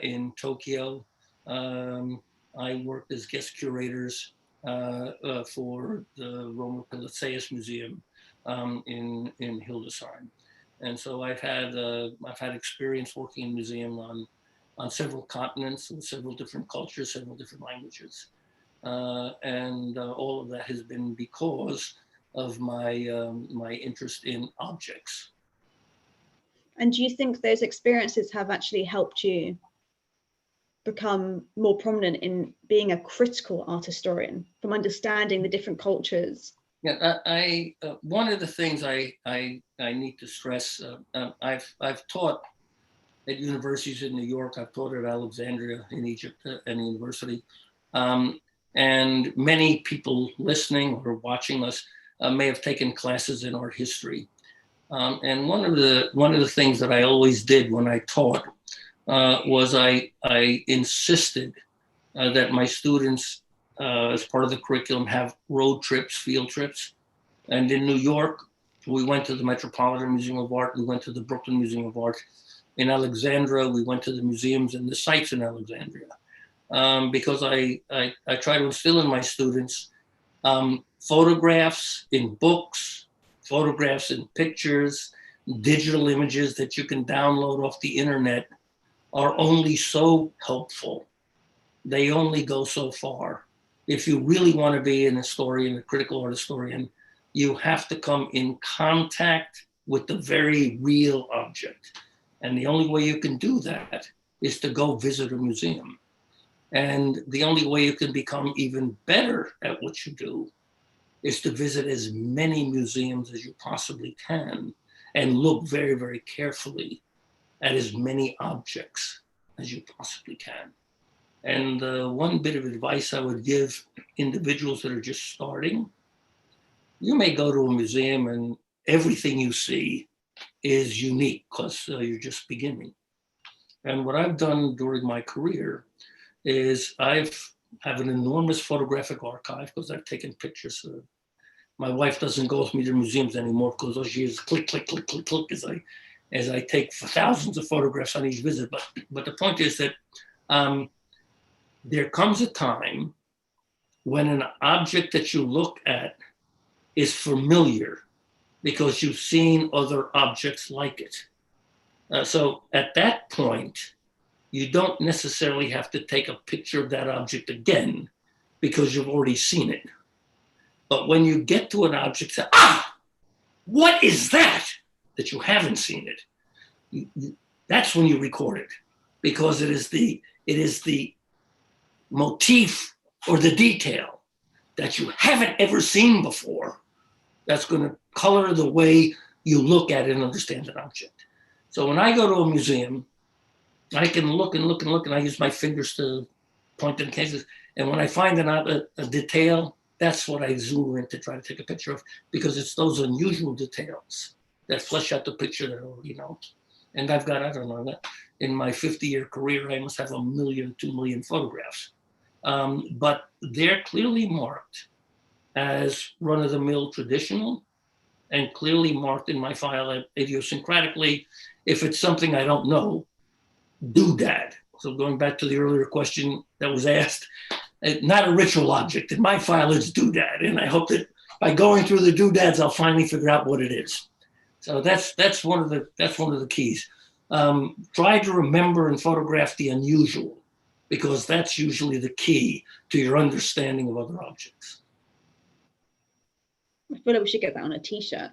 in Tokyo. I worked as guest curators for the Roma Palaceus Museum in Hildesheim. And so I've had experience working in museum on several continents with several different cultures, several different languages. And all of that has been because of my interest in objects. And do you think those experiences have actually helped you become more prominent in being a critical art historian, from understanding the different cultures? Yeah, one of the things I need to stress, I've taught at universities in New York. I've taught at Alexandria in Egypt and university. And many people listening or watching us may have taken classes in art history. And one of the things that I always did when I taught was I insisted that my students, as part of the curriculum, have road trips, field trips. And in New York, we went to the Metropolitan Museum of Art. We went to the Brooklyn Museum of Art. In Alexandria, we went to the museums and the sites in Alexandria. Because I try to instill in my students photographs in books, photographs in pictures, digital images that you can download off the internet are only so helpful. They only go so far. If you really want to be an historian, a critical art historian, you have to come in contact with the very real object. And the only way you can do that is to go visit a museum. And the only way you can become even better at what you do is to visit as many museums as you possibly can and look very, very carefully at as many objects as you possibly can. And one bit of advice I would give individuals that are just starting, you may go to a museum and everything you see is unique because you're just beginning. And what I've done during my career is I have an enormous photographic archive because I've taken pictures. My wife doesn't go with me to museums anymore because all she is click, click, click, click, click as I take thousands of photographs on each visit. But the point is that there comes a time when an object that you look at is familiar because you've seen other objects like it. So at that point, you don't necessarily have to take a picture of that object again because you've already seen it. But when you get to an object, say, what is that you haven't seen it? That's when you record it because it is the motif or the detail that you haven't ever seen before that's going to color the way you look at it and understand an object. So when I go to a museum, I can look and look and look, and I use my fingers to point in cases. And when I find a detail, that's what I zoom in to try to take a picture of, because it's those unusual details that flesh out the picture that I already know. And I've got, I don't know, in my 50-year career, I must have 1 million, 2 million photographs. But they're clearly marked as run-of-the-mill traditional and clearly marked in my file idiosyncratically. If it's something I don't know, doodad. So going back to the earlier question that was asked, not a ritual object. In my file, it's doodad. And I hope that by going through the doodads, I'll finally figure out what it is. So that's one of the keys. Try to remember and photograph the unusual, because that's usually the key to your understanding of other objects. I feel like we should get that on a t-shirt.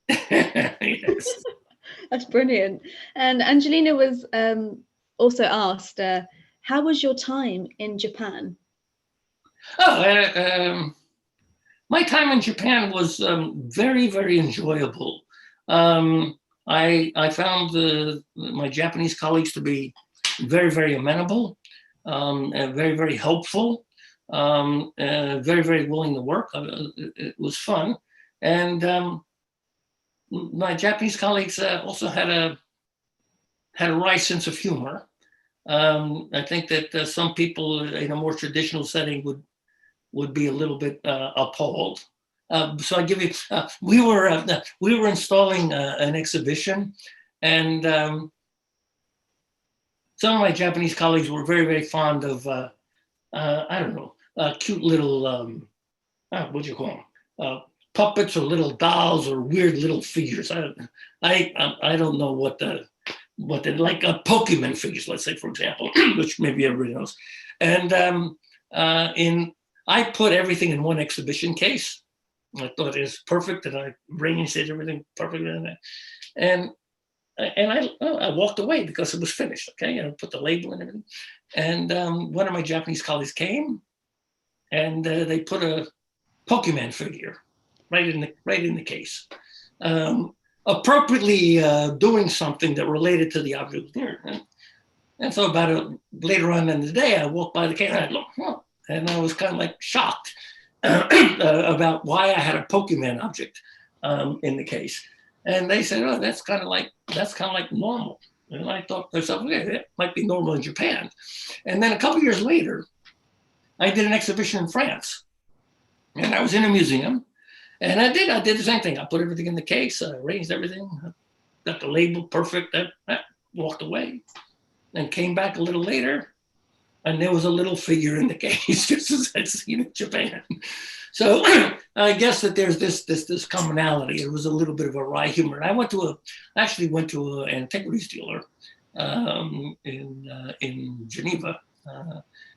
Yes. That's brilliant. And Angelina was also asked, how was your time in Japan? My time in Japan was very, very enjoyable. I found my Japanese colleagues to be very, very amenable, and very, very helpful, very, very willing to work. It was fun. And my Japanese colleagues also had a wry sense of humor. I think that some people in a more traditional setting would be a little bit appalled. So I give you, we were installing an exhibition, and some of my Japanese colleagues were very, very fond of, I don't know, cute little, what do you call them? Puppets or little dolls or weird little figures. I don't know what the like Pokemon figures, let's say, for example, which maybe everybody knows. And I put everything in one exhibition case. I thought it was perfect, and I arranged everything perfectly in there. And I walked away because it was finished. Okay, and I put the label and everything. And one of my Japanese colleagues came, and they put a Pokemon figure right in the case, appropriately doing something that related to the object there. And so later on in the day, I walked by the case and I looked, and I was kind of like shocked about why I had a Pokemon object in the case. And they said, "Oh, that's kind of like normal." And I thought to myself, "Okay, that might be normal in Japan." And then a couple of years later, I did an exhibition in France, and I was in a museum, and I did the same thing. I put everything in the case, I arranged everything, got the label perfect. I walked away, and came back a little later, and there was a little figure in the case, just as I'd seen in Japan. So I guess that there's this commonality. It was a little bit of a wry humor. And I actually went to an antiquities dealer in Geneva,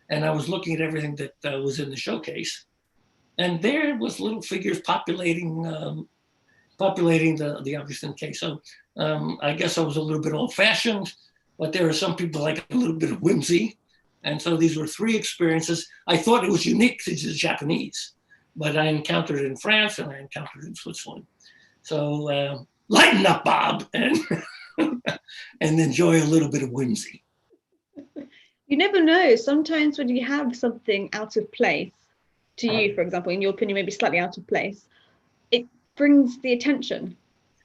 and I was looking at everything that was in the showcase, and there was little figures populating the objects in the case. So I guess I was a little bit old-fashioned, but there are some people like a little bit of whimsy. And so these were three experiences. I thought it was unique to the Japanese, but I encountered it in France and I encountered it in Switzerland. So lighten up, Bob, and and enjoy a little bit of whimsy. You never know. Sometimes when you have something out of place to you, for example, in your opinion, maybe slightly out of place, it brings the attention.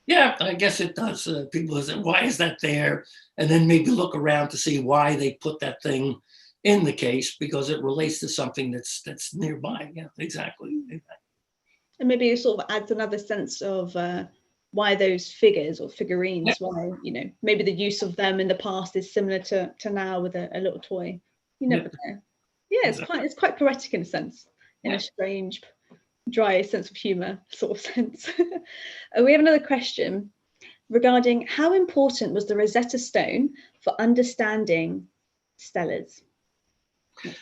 Yeah, I guess it does. People say, "Why is that there?" And then maybe look around to see why they put that thing in the case, because it relates to something that's nearby. Yeah, exactly. And maybe it sort of adds another sense of why those figures or figurines, why, maybe the use of them in the past is similar to now with a little toy. You never know. Yeah, it's quite poetic in a sense, in a strange, dry sense of humor sort of sense. We have another question regarding how important was the Rosetta Stone for understanding steles?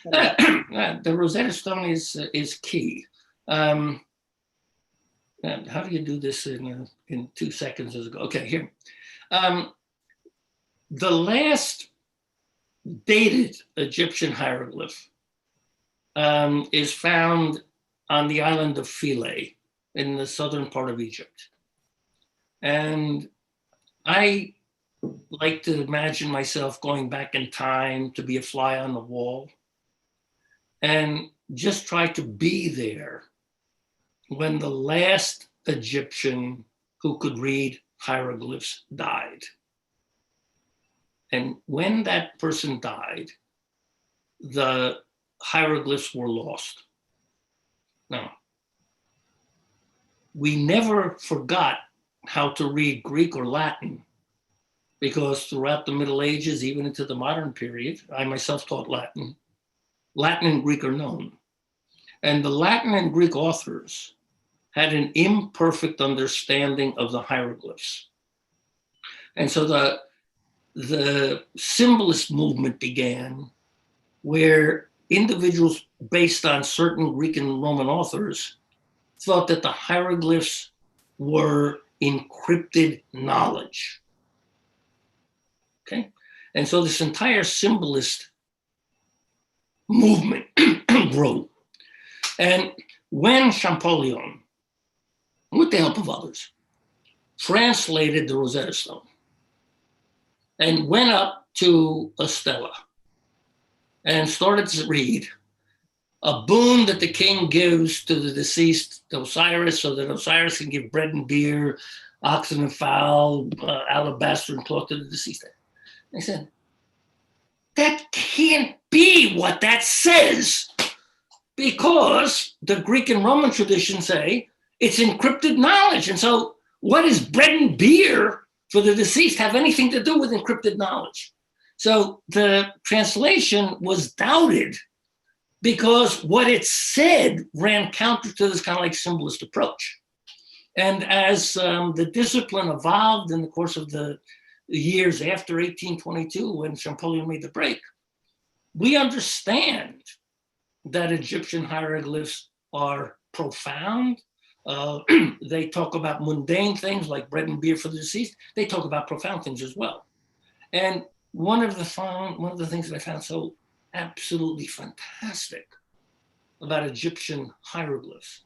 The Rosetta Stone is key. How do you do this in 2 seconds? Okay, here. The last dated Egyptian hieroglyph is found on the island of Philae in the southern part of Egypt. And I like to imagine myself going back in time to be a fly on the wall and just try to be there when the last Egyptian who could read hieroglyphs died. And when that person died, the hieroglyphs were lost. Now, we never forgot how to read Greek or Latin, because throughout the Middle Ages, even into the modern period, I myself taught Latin. Latin and Greek are known. And the Latin and Greek authors had an imperfect understanding of the hieroglyphs. And so the symbolist movement began, where individuals based on certain Greek and Roman authors thought that the hieroglyphs were encrypted knowledge. Okay? And so this entire symbolist movement grew. And when Champollion, with the help of others, translated the Rosetta Stone and went up to a stela and started to read a boon that the king gives to the deceased Osiris, so that Osiris can give bread and beer, oxen and fowl, alabaster and cloth to the deceased. They said, that can't be what that says, because the Greek and Roman traditions say It's encrypted knowledge. And so what does bread and beer for the deceased have anything to do with encrypted knowledge? So the translation was doubted because what it said ran counter to this kind of like symbolist approach. And as the discipline evolved in the course of the years after 1822, when Champollion made the break, we understand that Egyptian hieroglyphs are profound. They talk about mundane things like bread and beer for the deceased. They talk about profound things as well. And one of the things that I found so absolutely fantastic about Egyptian hieroglyphs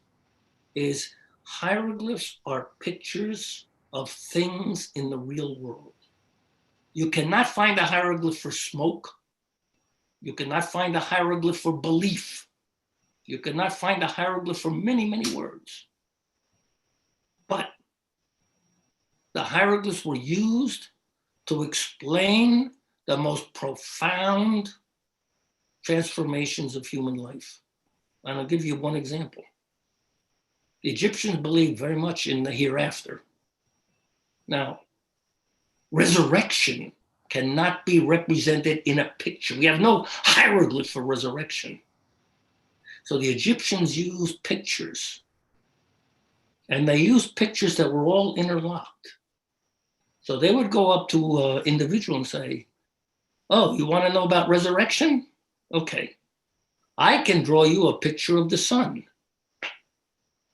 is hieroglyphs are pictures of things in the real world. You cannot find a hieroglyph for smoke. You cannot find a hieroglyph for belief. You cannot find a hieroglyph for many, many words. But the hieroglyphs were used to explain the most profound transformations of human life. And I'll give you one example. The Egyptians believed very much in the hereafter. Now, resurrection cannot be represented in a picture. We have no hieroglyph for resurrection. So the Egyptians used pictures, and they used pictures that were all interlocked. So they would go up to an individual and say, oh, you want to know about resurrection? Okay, I can draw you a picture of the sun.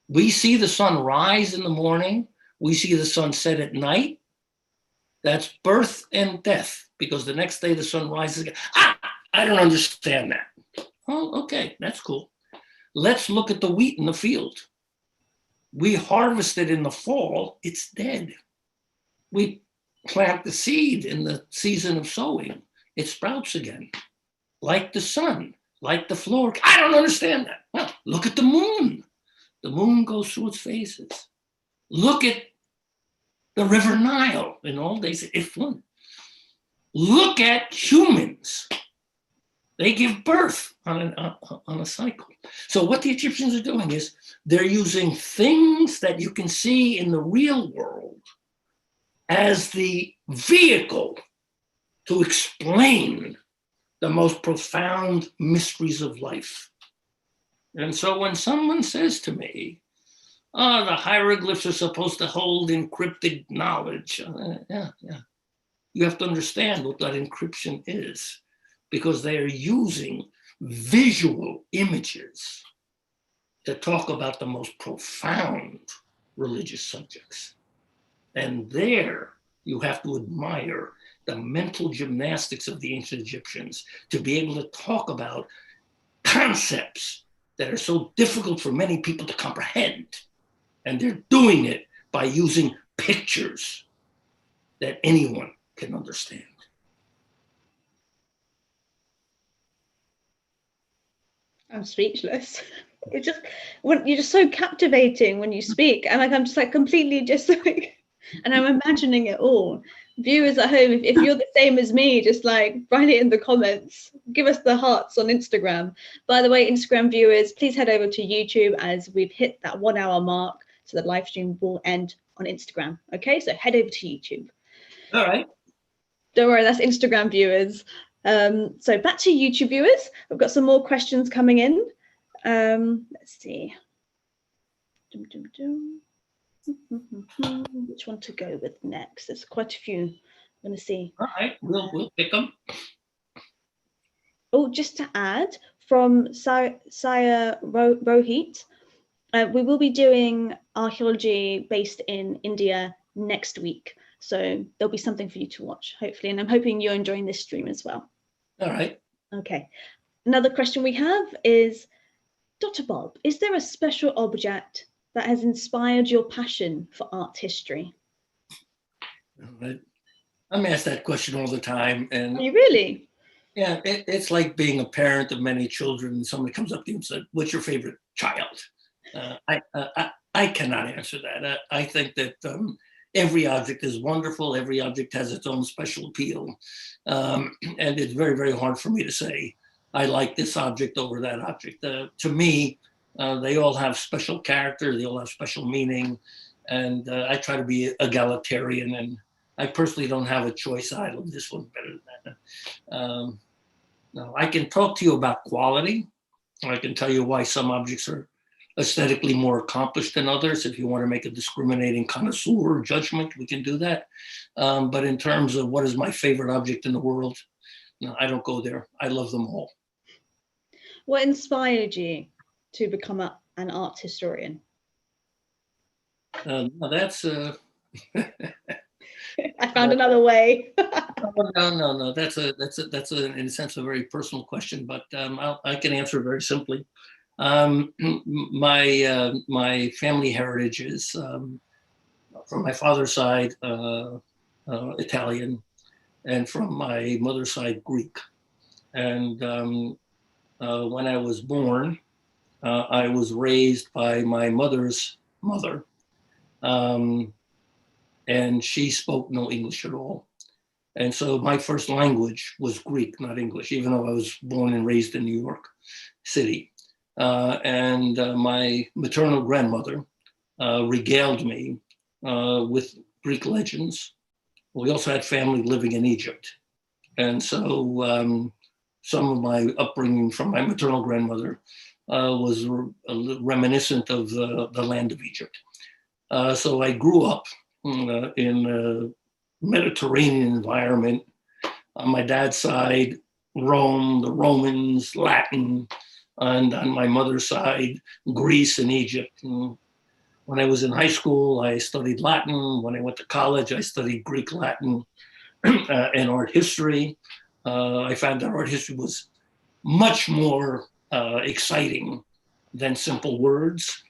We see the sun rise in the morning. We see the sun set at night. That's birth and death, because the next day the sun rises again. I don't understand that. Oh, okay, that's cool. Let's look at the wheat in the field. We harvest it in the fall, it's dead. We plant the seed in the season of sowing, it sprouts again. Like the sun, like the floor. I don't understand that. Well, look at the moon. The moon goes through its phases. Look at the River Nile. In old days, it flowed. Look at humans. They give birth on a cycle. So what the Egyptians are doing is they're using things that you can see in the real world as the vehicle to explain the most profound mysteries of life. And so when someone says to me, oh, the hieroglyphs are supposed to hold encrypted knowledge. Yeah. You have to understand what that encryption is, because they are using visual images to talk about the most profound religious subjects. And there you have to admire the mental gymnastics of the ancient Egyptians to be able to talk about concepts that are so difficult for many people to comprehend. And they're doing it by using pictures that anyone can understand. I'm speechless. It's just you're just so captivating when you speak, and like I'm just like completely just like, and I'm imagining it all. Viewers at home, if you're the same as me, just like write it in the comments. Give us the hearts on Instagram. By the way, Instagram viewers, please head over to YouTube as we've hit that 1 hour mark. So the live stream will end on Instagram. Okay, so head over to YouTube. All right. Don't worry, that's Instagram viewers. So back to YouTube viewers. We've got some more questions coming in. Let's see. Which one to go with next? There's quite a few. I'm going to see. All right, we'll pick them. Oh, just to add, from Saya Rohit, we will be doing archaeology based in India next week. So there'll be something for you to watch, hopefully. And I'm hoping you're enjoying this stream as well. All right. Okay. Another question we have is, Dr. Bob, is there a special object that has inspired your passion for art history? I'm asked that question all the time. And are you really? Yeah, it's like being a parent of many children, and somebody comes up to you and says, what's your favorite child? I cannot answer that. I think that every object is wonderful. Every object has its own special appeal. And it's very, very hard for me to say, I like this object over that object. To me, They all have special character. They all have special meaning. And I try to be egalitarian. And I personally don't have a choice. I love this one better than that. No, I can talk to you about quality. I can tell you why some objects are aesthetically more accomplished than others. If you want to make a discriminating connoisseur judgment, we can do that. But in terms of what is my favorite object in the world, no, I don't go there. I love them all. What inspired you to become an art historian? That's I found another way. no. That's in a sense a very personal question, but I can answer very simply. My family heritage is from my father's side Italian, and from my mother's side Greek. And when I was born, I was raised by my mother's mother, and she spoke no English at all. And so my first language was Greek, not English, even though I was born and raised in New York City. And my maternal grandmother regaled me with Greek legends. We also had family living in Egypt. And so some of my upbringing from my maternal grandmother was reminiscent of the land of Egypt. So I grew up in a Mediterranean environment. On my dad's side, Rome, the Romans, Latin, and on my mother's side, Greece and Egypt. And when I was in high school, I studied Latin. When I went to college, I studied Greek, Latin, and art history. I found that art history was much more exciting than simple words.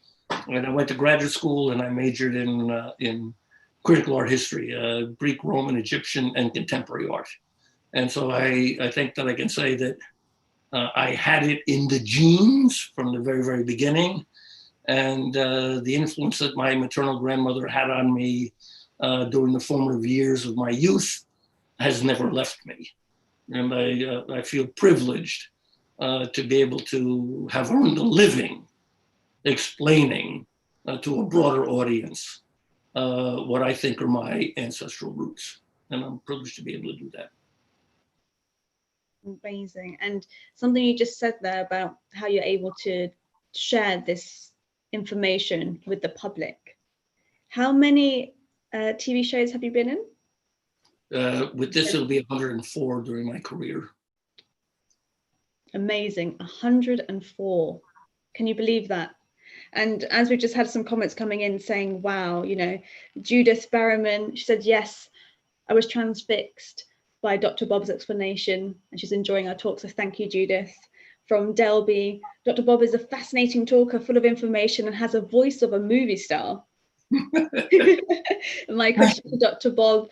And I went to graduate school and I majored in critical art history, Greek, Roman, Egyptian, and contemporary art. And so I think that I can say that I had it in the genes from the very, very beginning. And the influence that my maternal grandmother had on me during the formative years of my youth has never left me. And I feel privileged to be able to have earned a living explaining to a broader audience what I think are my ancestral roots. And I'm privileged to be able to do that. Amazing. And something you just said there about how you're able to share this information with the public. How many TV shows have you been in? With this, it'll be 104 during my career. Amazing, 104. Can you believe that? And as we just had some comments coming in saying, wow, you know, Judith Barrowman, she said, yes, I was transfixed by Dr. Bob's explanation, and she's enjoying our talk, so thank you, Judith. From Delby, Dr. Bob is a fascinating talker, full of information, and has a voice of a movie star. My question to Dr. Bob,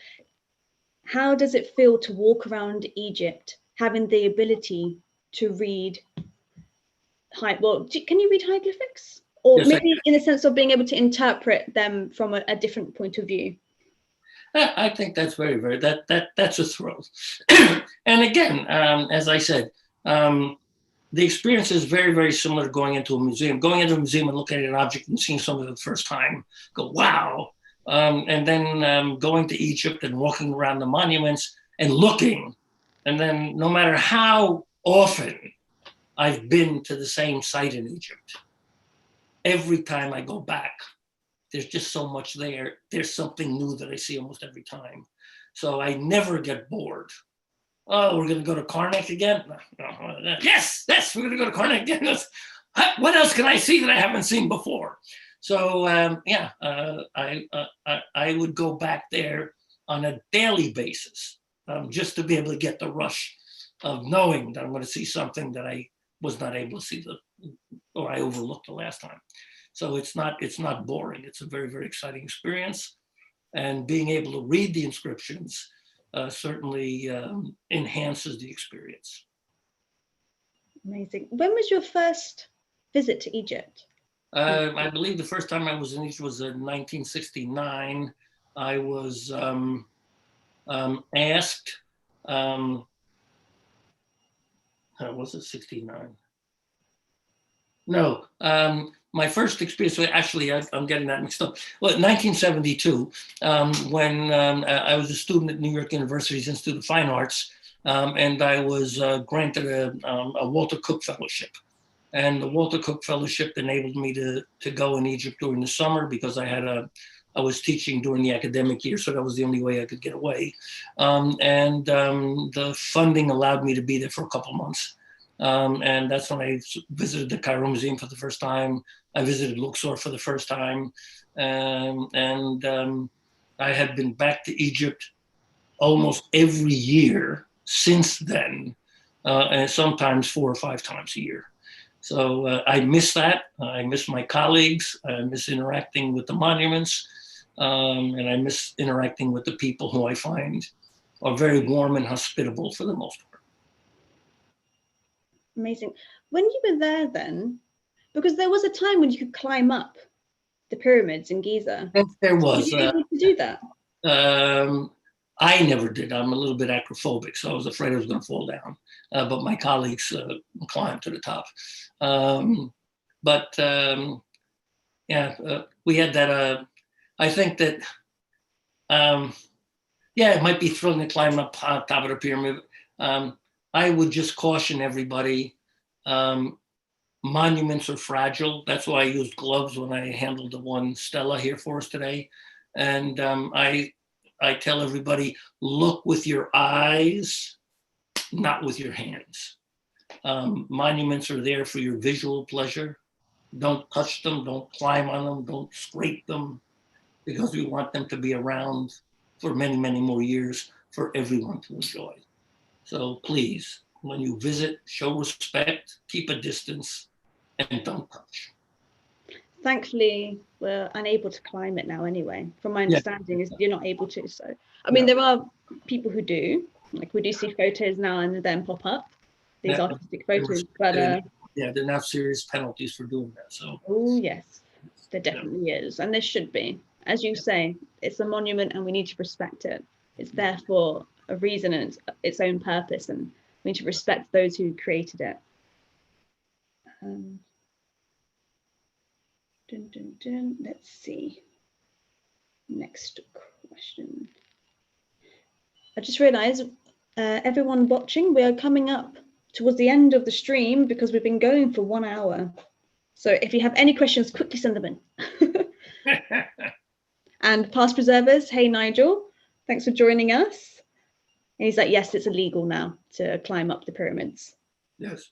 how does it feel to walk around Egypt, having the ability to read, can you read hieroglyphics? Or yes, maybe in the sense of being able to interpret them from a different point of view? I think that's very, that's a thrill. And again, as I said, the experience is very, very similar to going into a museum. Going into a museum and looking at an object and seeing something for the first time, go, wow. And then going to Egypt and walking around the monuments and looking. And then no matter how often I've been to the same site in Egypt, every time I go back, there's just so much there. There's something new that I see almost every time. So I never get bored. Oh, we're going to go to Karnak again? No. Yes, we're going to go to Karnak again. What else can I see that I haven't seen before? So I would go back there on a daily basis just to be able to get the rush of knowing that I'm going to see something that I was not able to see or I overlooked the last time. So it's not boring. It's a very, very exciting experience. And being able to read the inscriptions certainly enhances the experience. Amazing. When was your first visit to Egypt? I believe the first time I was in Egypt was in 1969. I was asked, was it 69? No. My first experience, actually, I'm getting that mixed up. Well, in 1972, when I was a student at New York University's Institute of Fine Arts, and I was granted a Walter Cook Fellowship. And the Walter Cook Fellowship enabled me to go in Egypt during the summer because I was teaching during the academic year, so that was the only way I could get away. The funding allowed me to be there for a couple of months. And that's when I visited the Cairo Museum for the first time. I visited Luxor for the first time. I had been back to Egypt almost every year since then, and sometimes 4 or 5 times a year. So I miss that. I miss my colleagues. I miss interacting with the monuments. And I miss interacting with the people who I find are very warm and hospitable for the most part. Amazing. When you were there then, because there was a time when you could climb up the pyramids in Giza. Yes, there was. Were you able to do that? I never did. I'm a little bit acrophobic, so I was afraid I was going to fall down. But my colleagues climbed to the top. We had that. I think that, it might be thrilling to climb up on top of the pyramid. I would just caution everybody. Monuments are fragile. That's why I used gloves when I handled the one stela here for us today. And I tell everybody, look with your eyes, not with your hands. Monuments are there for your visual pleasure. Don't touch them, don't climb on them, don't scrape them, because we want them to be around for many, many more years for everyone to enjoy. So please, when you visit, show respect, keep a distance, and don't touch. Thankfully, we're unable to climb it now anyway. From my understanding, is you're not able to. So, I mean, there are people who do. Like we do see photos now and then pop up, these artistic photos. But there are now serious penalties for doing that. So. Oh yes, there definitely is, and there should be. As you say, it's a monument, and we need to respect it. It's there for a reason and its own purpose, and we need to respect those who created it. Let's see. Next question. I just realized, everyone watching, we are coming up towards the end of the stream because we've been going for 1 hour. So if you have any questions, quickly send them in. And past preservers, hey Nigel, thanks for joining us. And he's like, yes, it's illegal now to climb up the pyramids. Yes.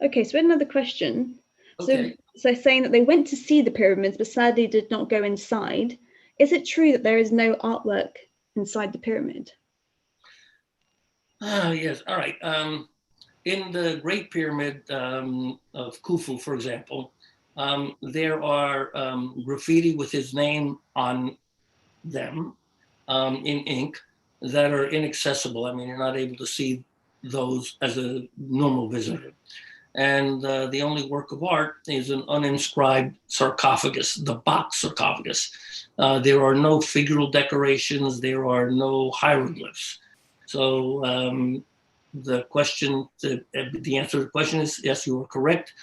Okay, so another question. Okay. So saying that they went to see the pyramids, but sadly did not go inside. Is it true that there is no artwork inside the pyramid? Yes, all right. In the Great Pyramid of Khufu, for example, there are graffiti with his name on them in ink that are inaccessible. I mean, you're not able to see those as a normal visitor. And the only work of art is an uninscribed sarcophagus, the box sarcophagus. There are no figural decorations. There are no hieroglyphs. So the answer to the question is, yes, you are correct.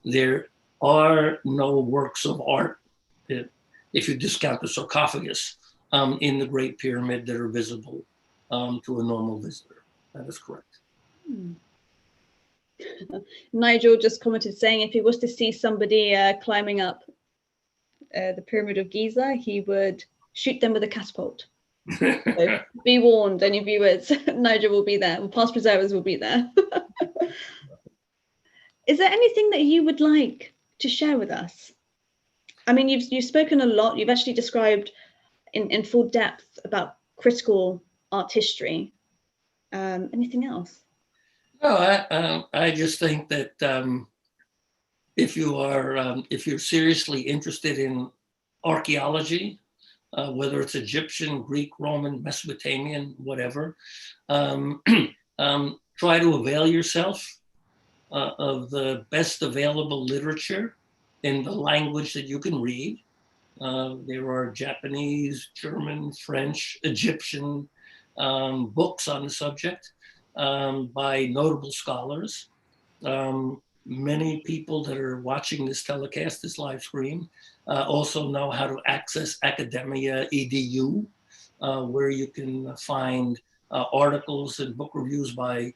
There are no works of art, if you discount the sarcophagus, in the Great Pyramid that are visible to a normal visitor. That is correct. Nigel just commented saying if he was to see somebody climbing up the Pyramid of Giza, he would shoot them with a catapult. So be warned, any viewers, Nigel will be there, past preservers will be there. Is there anything that you would like to share with us? I mean, you've spoken a lot, you've actually described in full depth about critical art history. Anything else? No, I just think that if you're seriously interested in archaeology, whether it's Egyptian, Greek, Roman, Mesopotamian, whatever, try to avail yourself of the best available literature in the language that you can read. There are Japanese, German, French, Egyptian, books on the subject by notable scholars. Many people that are watching this telecast, this live stream, also know how to access Academia EDU, where you can find articles and book reviews by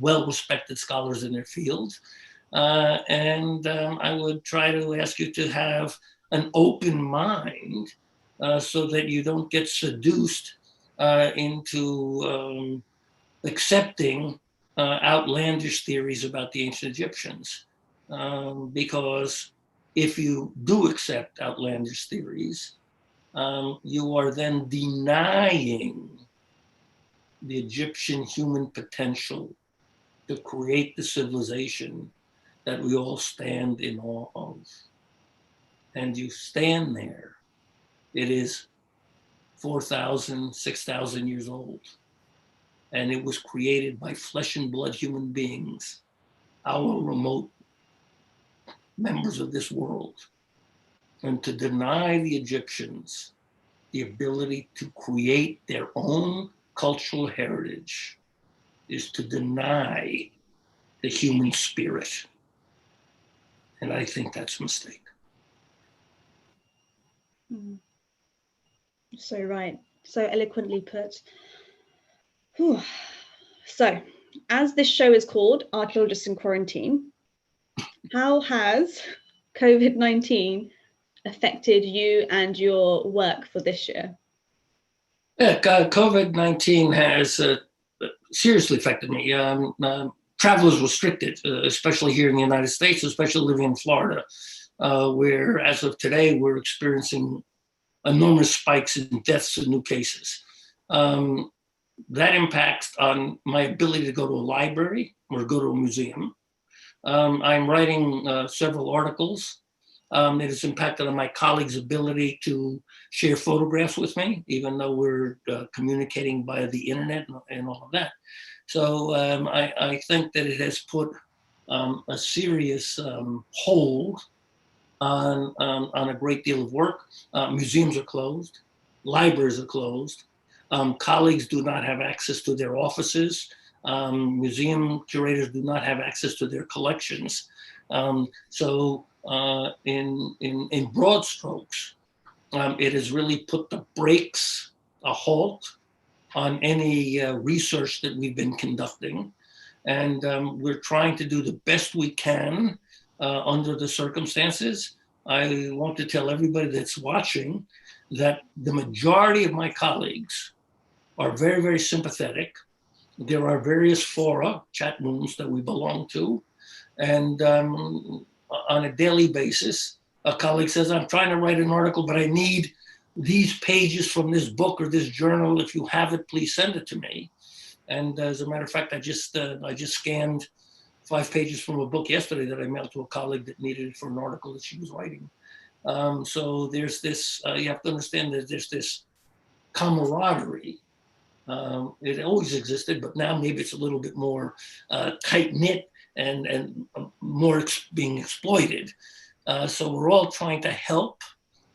well-respected scholars in their field. I would try to ask you to have an open mind so that you don't get seduced into accepting outlandish theories about the ancient Egyptians. Because if you do accept outlandish theories, you are then denying the Egyptian human potential to create the civilization that we all stand in awe of. And you stand there. It is 4,000, 6,000 years old. And it was created by flesh and blood human beings, our remote members of this world. And to deny the Egyptians the ability to create their own cultural heritage is to deny the human spirit. And I think that's a mistake. So right, so eloquently put. Whew. So, as this show is called Archaeologists in Quarantine, how has COVID-19 affected you and your work for this year? Yeah, COVID-19 has seriously affected me. Travel is restricted, especially here in the United States, especially living in Florida, where as of today, we're experiencing enormous spikes in deaths and new cases. That impacts on my ability to go to a library or go to a museum. I'm writing several articles. It has impacted on my colleagues' ability to share photographs with me, even though we're communicating via the internet and all of that. So I think that it has put a serious hold on a great deal of work. Museums are closed, libraries are closed. Colleagues do not have access to their offices. Museum curators do not have access to their collections. So in broad strokes, it has really put the brakes, a halt on any research that we've been conducting. And we're trying to do the best we can under the circumstances. I want to tell everybody that's watching that the majority of my colleagues are very, very sympathetic. There are various fora, chat rooms that we belong to. And on a daily basis, a colleague says, I'm trying to write an article, but I need these pages from this book or this journal. If you have it, please send it to me. And as a matter of fact, I just scanned 5 pages from a book yesterday that I mailed to a colleague that needed it for an article that she was writing. So there's this, you have to understand that there's this camaraderie. It always existed, but now maybe it's a little bit more tight-knit and more being exploited. So we're all trying to help.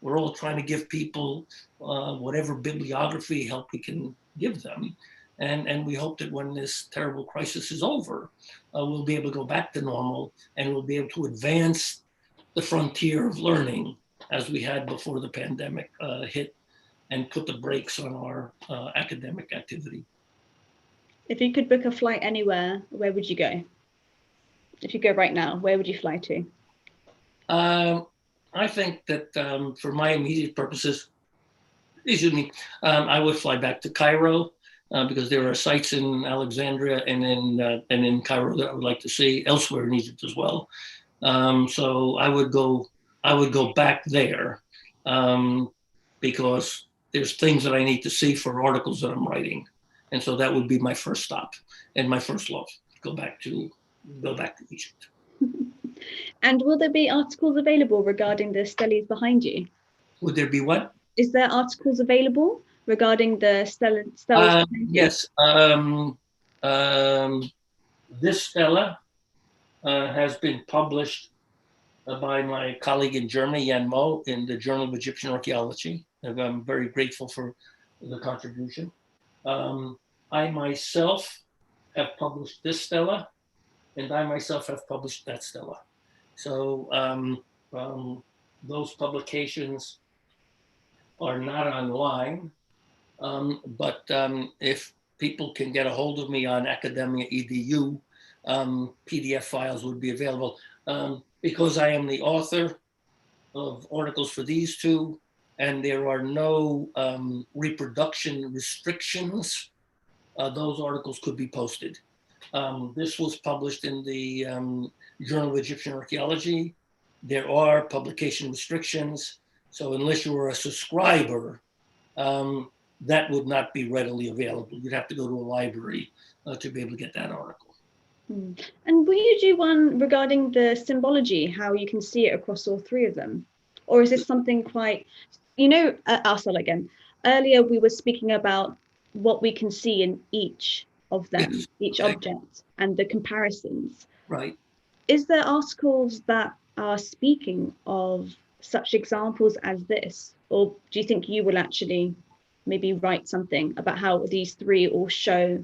We're all trying to give people whatever bibliography help we can give them. And we hope that when this terrible crisis is over, we'll be able to go back to normal and we'll be able to advance the frontier of learning as we had before the pandemic hit and put the brakes on our academic activity. If you could book a flight anywhere, where would you go? If you go right now, where would you fly to? I think that for my immediate purposes, I would fly back to Cairo because there are sites in Alexandria and in Cairo that I would like to see, elsewhere in Egypt as well. So I would go back there because there's things that I need to see for articles that I'm writing, and so that would be my first stop and my first love. Go back to Egypt. And will there be articles available regarding the steles behind you? Would there be what? Is there articles available regarding the steles behind you? Yes. This stele has been published by my colleague in Germany, Jan Mo, in the Journal of Egyptian Archaeology. And I'm very grateful for the contribution. I myself have published this stela, and I myself have published that stela. So those publications are not online, but if people can get a hold of me on Academia EDU, PDF files would be available. Because I am the author of articles for these two, and there are no reproduction restrictions, those articles could be posted. This was published in the Journal of Egyptian Archaeology. There are publication restrictions, so unless you were a subscriber, that would not be readily available. You'd have to go to a library to be able to get that article. And will you do one regarding the symbology, how you can see it across all three of them? Or is this something quite, I'll start again. Earlier, we were speaking about what we can see in each of them, yes, each object, and the comparisons. Right. Is there articles that are speaking of such examples as this? Or do you think you will actually maybe write something about how these three all show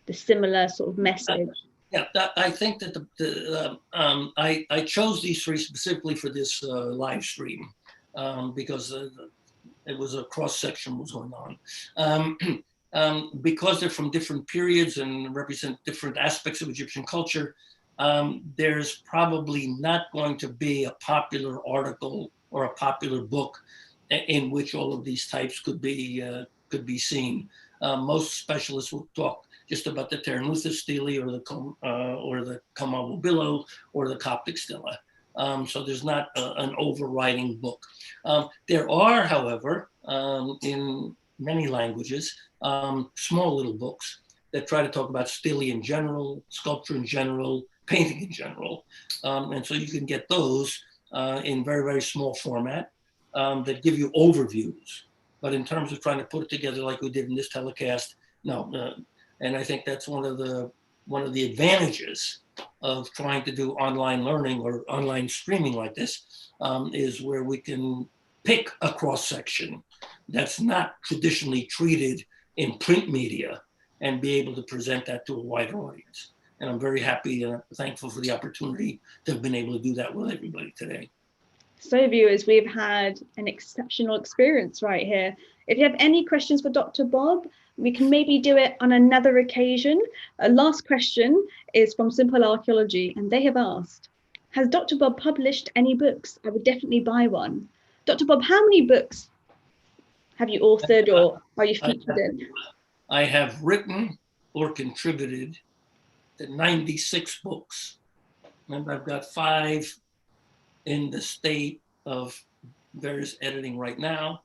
the similar sort of message? Yeah, I think that I chose these three specifically for this live stream because it was a cross section was going on. Because they're from different periods and represent different aspects of Egyptian culture, there's probably not going to be a popular article or a popular book in which all of these types could be seen. Most specialists will talk just about the Terenutha stele or the Kamabubilo or the Coptic stele. So there's not an overriding book. There are, however, in many languages, small little books that try to talk about stele in general, sculpture in general, painting in general. And so you can get those in very, very small format that give you overviews. But in terms of trying to put it together like we did in this telecast, no. And I think that's one of the advantages of trying to do online learning or online streaming like this, is where we can pick a cross section that's not traditionally treated in print media and be able to present that to a wider audience. And I'm very happy and thankful for the opportunity to have been able to do that with everybody today. So viewers, we've had an exceptional experience right here. If you have any questions for Dr. Bob, we can maybe do it on another occasion. A last question is from Simple Archaeology, and they have asked, has Dr. Bob published any books? I would definitely buy one. Dr. Bob, how many books have you authored or are you featured in? I have written or contributed to 96 books, and I've got 5 in the state of various editing right now.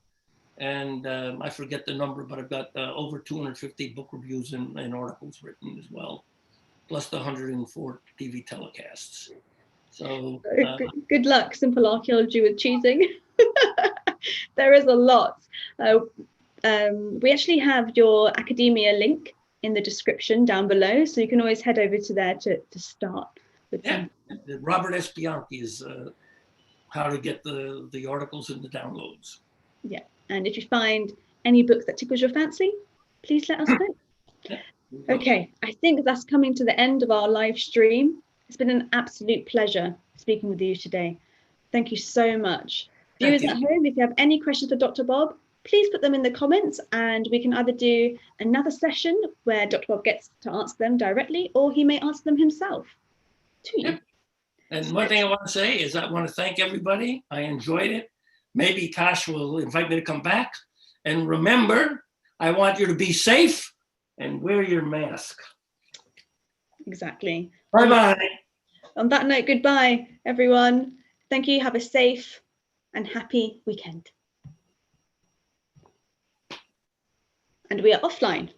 And I forget the number, but I've got over 250 book reviews and articles written as well, plus the 104 TV telecasts. So good luck, Simple Archaeology, with choosing. There is a lot. We actually have your academia link in the description down below, so you can always head over to there to start with them. Robert S. Bianchi is how to get the articles and the downloads. Yeah, and if you find any books that tickles your fancy, please let us know. Yeah. Okay, I think that's coming to the end of our live stream. It's been an absolute pleasure speaking with you today. Thank you so much. Viewers at home, if you have any questions for Dr. Bob, please put them in the comments and we can either do another session where Dr. Bob gets to answer them directly, or he may answer them himself to you. And one thing I want to say is I want to thank everybody. I enjoyed it. Maybe Tosh will invite me to come back. And remember, I want you to be safe and wear your mask. Exactly. Bye-bye. On that note, goodbye, everyone. Thank you. Have a safe and happy weekend. And we are offline.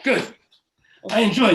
Good. I enjoyed that.